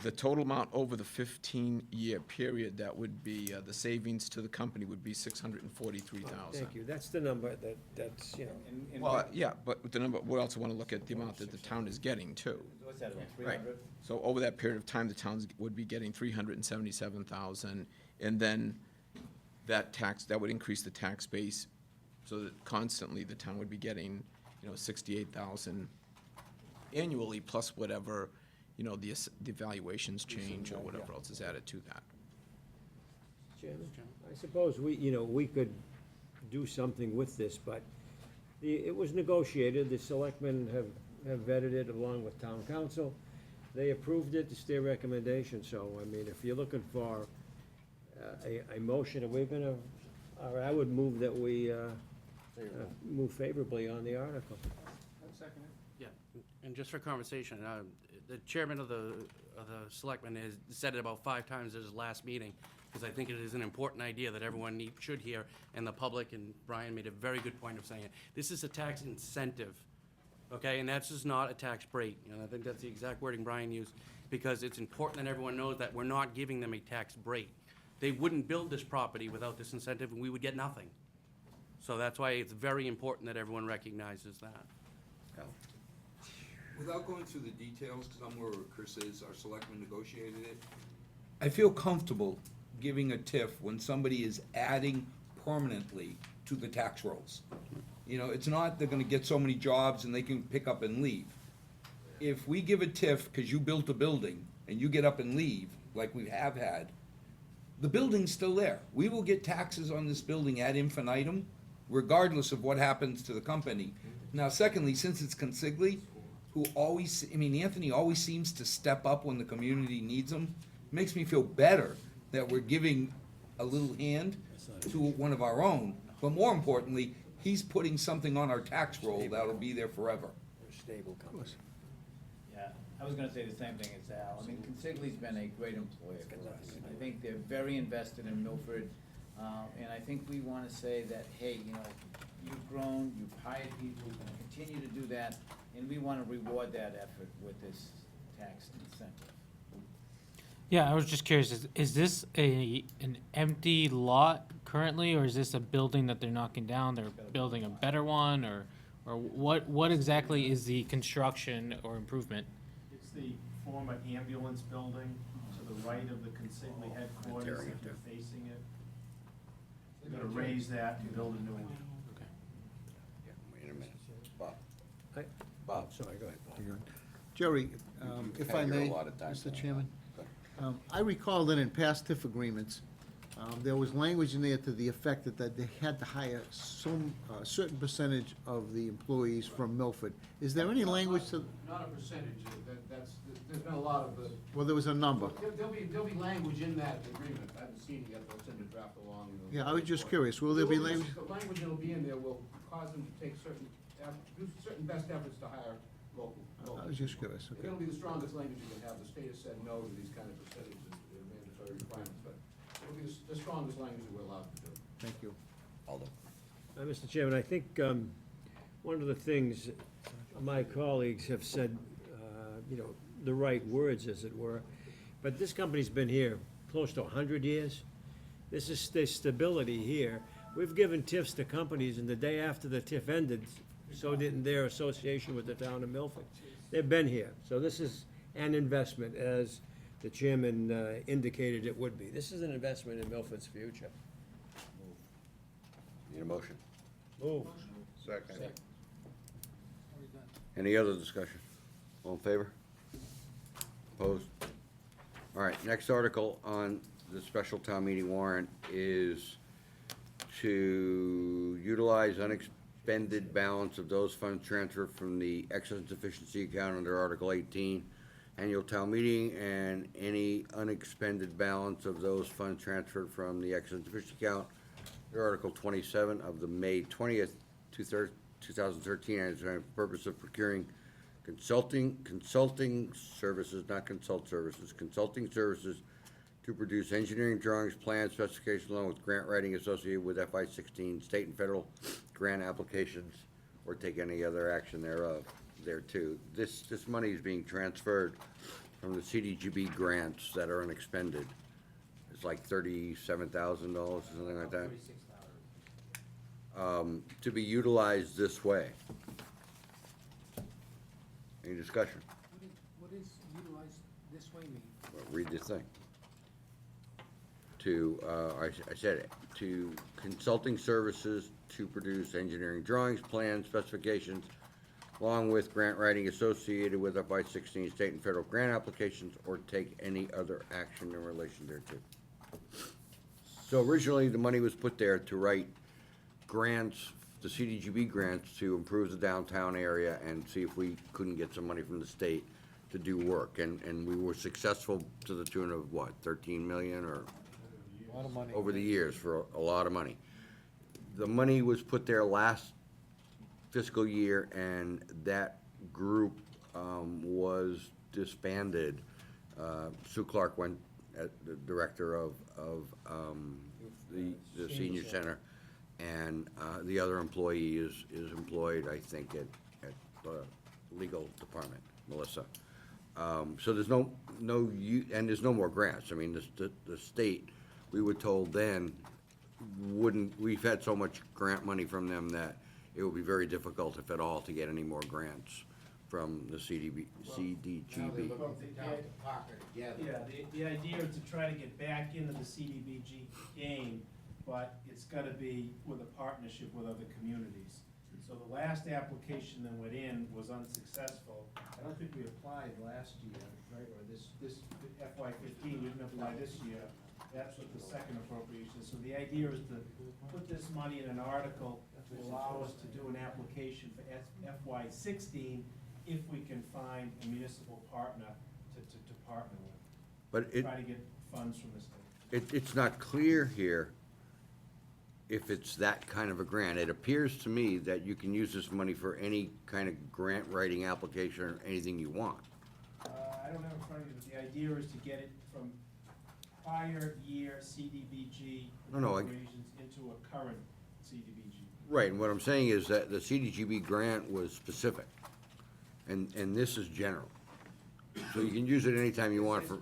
The total amount over the 15-year period, that would be, the savings to the company would be $643,000. Thank you, that's the number that's, you know. Well, yeah, but the number, we also want to look at the amount that the town is getting too. What's that, about Right. 300? So over that period of time, the towns would be getting $377,000, and then that tax, that would increase the tax base, so that constantly the town would be getting, $68,000 annually, plus whatever, the valuations change or whatever else is added to that. Chairman, I suppose we could do something with this, but it was negotiated, the selectmen have vetted it along with town council. They approved it, it's their recommendation, so, I mean, if you're looking for a motion, we're gonna, or I would move that we move favorably on the article. Yeah, and just for conversation, the chairman of the selectmen has said it about 5 times at his last meeting, because I think it is an important idea that everyone should hear, and the public, and Brian made a very good point of saying it. This is a tax incentive, okay, and that's just not a tax break, and I think that's the exact wording Brian used, because it's important that everyone knows that we're not giving them a tax break. They wouldn't build this property without this incentive, and we would get nothing. So that's why it's very important that everyone recognizes that. Without going through the details, because I'm where Chris is, our selectmen negotiated it, I feel comfortable giving a TIF when somebody is adding permanently to the tax rolls. You know, it's not they're gonna get so many jobs and they can pick up and leave. If we give a TIF because you built a building and you get up and leave, like we have had, the building's still there. We will get taxes on this building ad infinitum, regardless of what happens to the company. Now, secondly, since it's consigli, who always, I mean, Anthony always seems to step up when the community needs him, makes me feel better that we're giving a little hand to one of our own. But more importantly, he's putting something on our tax roll that'll be there forever. Stable company. Yeah, I was gonna say the same thing as Al. I mean, Consigli's been a great employer for us. I think they're very invested in Milford, and I think we wanna say that, hey, you know, you've grown, you've hired people, you're gonna continue to do that, and we wanna reward that effort with this tax incentive. Yeah, I was just curious, is this an empty lot currently, or is this a building that they're knocking down, they're building a better one, or what exactly is the construction or improvement? It's the former ambulance building to the right of the Consigli headquarters, if you're facing it. They're gonna raise that and build a new one. Wait a minute. Bob. I- Bob. Sorry, go ahead, Bob. Jerry, if I Have your may, allotted time. Mr. Chairman, I recall that in past TIF agreements, there was language in there to the effect that they had to hire some, certain percentage of the employees from Milford. Is there any language to, Not a percentage, there's been a lot of, well, there was a number. there'll be language in that agreement, I haven't seen it yet, but it's in the draft along. Yeah, I was just curious, will there be language? The language that'll be in there will cause them to take do certain best efforts to hire local. I was just curious, okay. It'll be the strongest language you can have, the state has said no to these kind of percentages, they're mandatory requirements, but it'll be the strongest language that we're allowed to do. Thank you. Aldo. Mr. Chairman, I think one of the things my colleagues have said, you know, the right words, as it were, but this company's been here close to 100 years. This is the stability here. We've given TIFs to companies, and the day after the TIF ended, so didn't their association with the town of Milford. They've been here, so this is an investment, as the chairman indicated it would be. This is an investment in Milford's future. Need a motion? Move. Second. Any other discussion? All in favor? Opposed? All right, next article on the special town meeting warrant is to utilize unexpended balance of those funds transferred from the excess and sufficiency account under Article 18, annual town meeting, and any unexpended balance of those funds transferred from the excess and sufficiency account under Article 27 of the May 20th, 2013, and for the purpose of procuring consulting services, not consult services, consulting services to produce engineering drawings, plans, specifications, along with grant writing associated with FY16 state and federal grant applications, or take any other action thereof, thereto. This money is being transferred from the CDGB grants that are unexpended. It's like $37,000 or something like that. To be utilized this way. Any discussion? What is utilized this way mean? Well, read this thing. To, I said it, to consulting services to produce engineering drawings, plans, specifications, along with grant writing associated with FY16 state and federal grant applications, or take any other action in relation thereto. So originally, the money was put there to write grants, the CDGB grants, to improve the downtown area and see if we couldn't get some money from the state to do work. And we were successful to the tune of, what, 13 million or? A lot of money. Over the years, for a lot of money. The money was put there last fiscal year, and that group was disbanded. Sue Clark went as the director of the senior center, and the other employee is employed, I think, at the legal department, Melissa. So there's no and there's no more grants. I mean, the state, we were told then, we've had so much grant money from them that it would be very difficult, if at all, to get any more grants from the CDGB. Yeah, the idea is to try to get back into the CDBG game, but it's gotta be with a partnership with other communities. So the last application that went in was unsuccessful. I don't think we applied last year, right, or this FY fifteen, we didn't apply this year. That's what the second appropriation is. So the idea is to put this money in an article to allow us to do an application for FY sixteen if we can find a municipal partner to partner with. But it, Try to get funds from the state. it's not clear here if it's that kind of a grant. It appears to me that you can use this money for any kind of grant writing application or anything you want. I don't have it in front of you, but the idea is to get it from prior year CDBG No, I- appropriations into a current CDBG. Right, and what I'm saying is that the CDGB grant was specific, and this is general. So you can use it anytime you want for,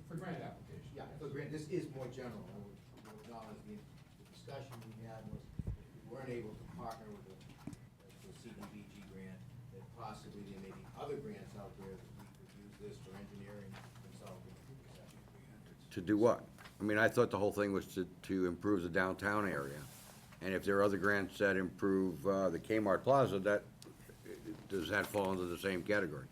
For grant application. Yeah, for grant, this is more general. I would acknowledge the discussion we had was, if we weren't able to partner with the CDBG grant, that possibly there may be other grants out there that we could use this for engineering, consulting, et cetera. to do what? I mean, I thought the whole thing was to improve the downtown area. And if there are other grants that improve the Kmart Plaza, does that fall into the same category?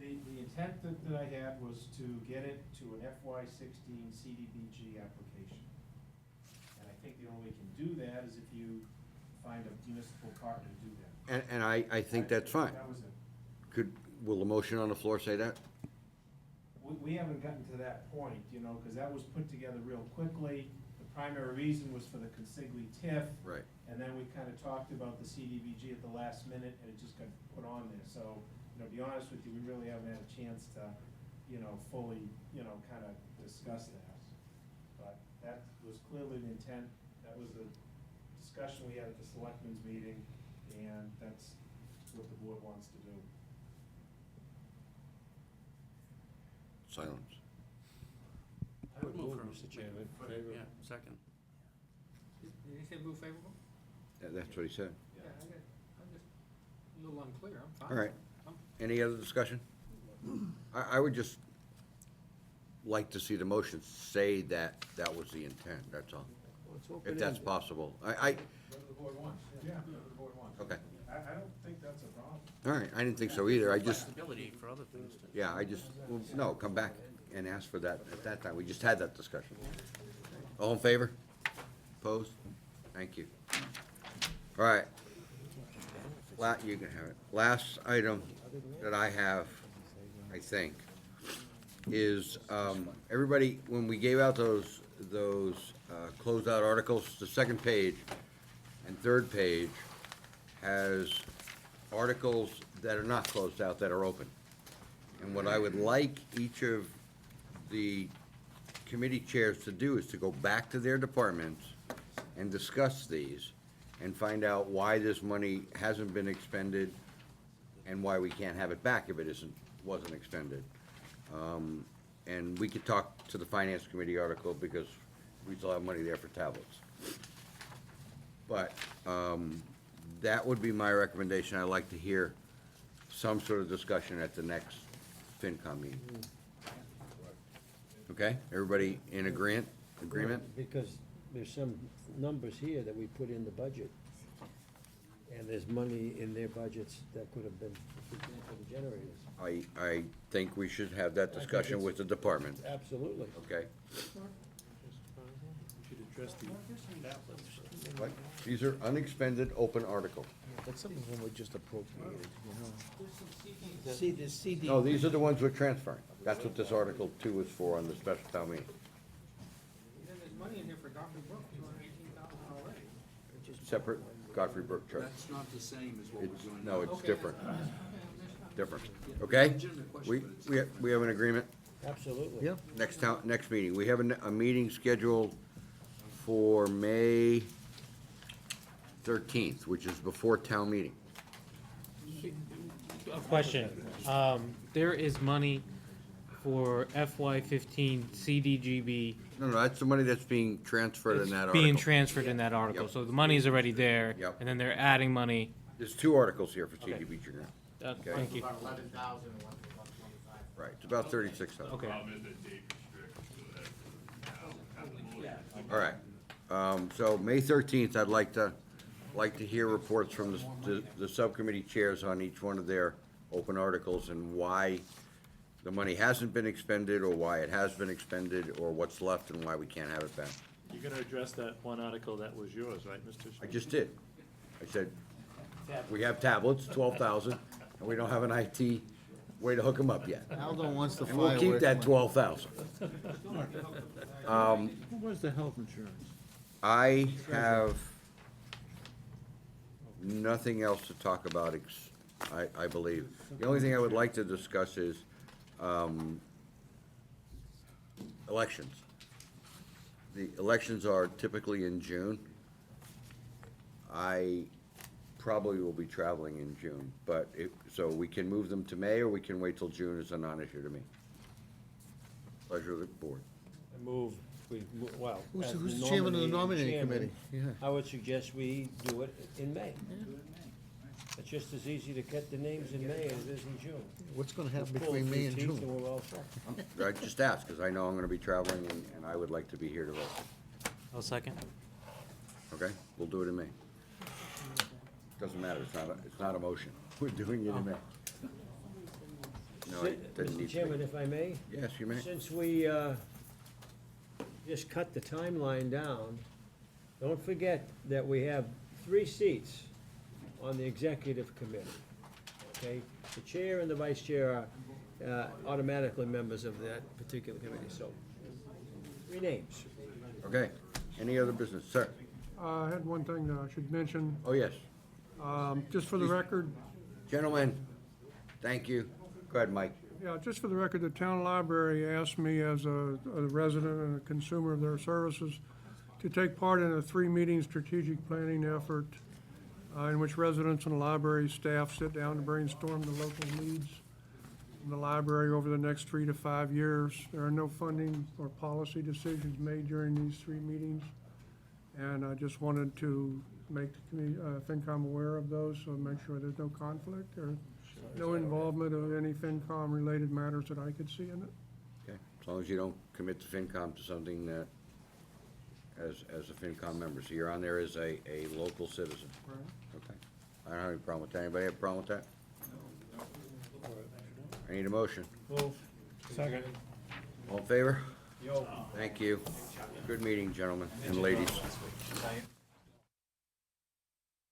The intent that I had was to get it to an FY sixteen CDBG application. And I think the only way we can do that is if you find a municipal partner to do that. And I think that's fine. That was it. Will the motion on the floor say that? We haven't gotten to that point, you know, because that was put together real quickly. The primary reason was for the consigli TIF. Right. And then we kind of talked about the CDBG at the last minute, and it just got put on there. So, you know, to be honest with you, we really haven't had a chance to, you know, fully, you know, kind of discuss that. But that was clearly the intent. That was the discussion we had at the selectmen's meeting, and that's what the board wants to do. Silence. I would move, Mr. Chairman. Yeah, second. Did he say move favorable? Yeah, that's what he said. Yeah, I'm just a little unclear, I'm fine. All right. Any other discussion? I would just like to see the motion say that was the intent, that's all. Let's hope If it that's is. possible. Whatever the board wants. Yeah, whatever the board wants. Okay. I don't think that's a problem. All right, I didn't think so either. I just, Flexibility for other things too. yeah, well, no, come back and ask for that at that time. We just had that discussion. All in favor? Opposed? Thank you. All right. You can have it. Last item that I have, I think, is, everybody, when we gave out those closeout articles, the second page and third page has articles that are not closed out, that are open. And what I would like each of the committee chairs to do is to go back to their departments and discuss these and find out why this money hasn't been expended and why we can't have it back if it wasn't expended. And we could talk to the finance committee article because we still have money there for tablets. But, that would be my recommendation. I'd like to hear some sort of discussion at the next FinCom meeting. Okay, everybody in agreement? Because there's some numbers here that we put in the budget. And there's money in their budgets that could have been, for example, the generators. I think we should have that discussion with the department, Absolutely. okay? We should address the tablets. What? These are unexpended open articles. But some of them were just appropriated, you know. See, the CD. No, these are the ones we're transferring. That's what this Article 2 is for on the special town meeting. Then there's money in here for Godfrey Brook, $218,000 already. Separate Godfrey Brook Trust. That's not the same as what we're It's, doing no, now. it's different. Different, okay? Legitimate question, but it's We have an agreement? Absolutely. Yeah. Next meeting. We have a meeting scheduled for May 13th, which is before town meeting. A question, there is money for FY fifteen CDGB. No, that's the money that's being transferred in that article. Being transferred in that article, Yep. so the money is already there. Yep. And then they're adding money. There's two articles here for Okay. CDBG grant. Okay. Thank you. About 11,000 and one for about 25. Right, it's about 36,000. Okay. Problem is that date restricted, so that now have to move it. All right, so May 13th, I'd like to like to hear reports from the subcommittee chairs on each one of their open articles and why the money hasn't been expended, or why it has been expended, or what's left and why we can't have it back. You're gonna address that one article that was yours, right, Mr. I just did. I said, we have tablets, 12,000, and we don't have an IT way to hook them up yet. Aldo wants the And we'll keep that fireworks. 12,000. Where's the health insurance? I have nothing else to talk about, I believe. The only thing I would like to discuss is elections. The elections are typically in June. I probably will be traveling in June, but so we can move them to May, or we can wait till June. Is a non-issue to me. Pleasure of the board. I move, well. Who's- as who's the chairman of the nominating chairman, committee? Yeah. I would suggest we do it in May. It's just as easy to get the names in May as it is in June. What's gonna happen Pull between a May few and teeth June? we're all set. I just asked, because I know I'm gonna be traveling, and I would like to be here to vote. I'll second. Okay, we'll do it in May. Doesn't matter, it's not a motion. We're doing it in May. No, it doesn't Mr. need to Chairman, be. if I may? Yes, you may. Since we just cut the timeline down, don't forget that we have 3 seats on the executive committee, okay? The chair and the vice chair are automatically members of that particular committee, so 3 names. Okay, any other business? Sir? I had one thing that I should mention, Oh, yes. just for the record, Gentlemen, thank you. Go ahead, Mike. yeah, just for the record, the town library asked me as a resident and a consumer of their services to take part in a 3-meeting strategic planning effort in which residents and library staff sit down to brainstorm the local needs in the library over the next 3 to 5 years. There are no funding or policy decisions made during these 3 meetings. And I just wanted to make the FinCom aware of those, so make sure there's no conflict or no involvement of any FinCom-related matters that I could see in it. Okay, as long as you don't commit the FinCom to something that, as a FinCom member, so you're on there as a local citizen. Right. Okay. I don't have any problem with that. Anybody have a problem with that? I need a motion. Move. Second. All in favor? Yo. Thank you. Good meeting, gentlemen and ladies.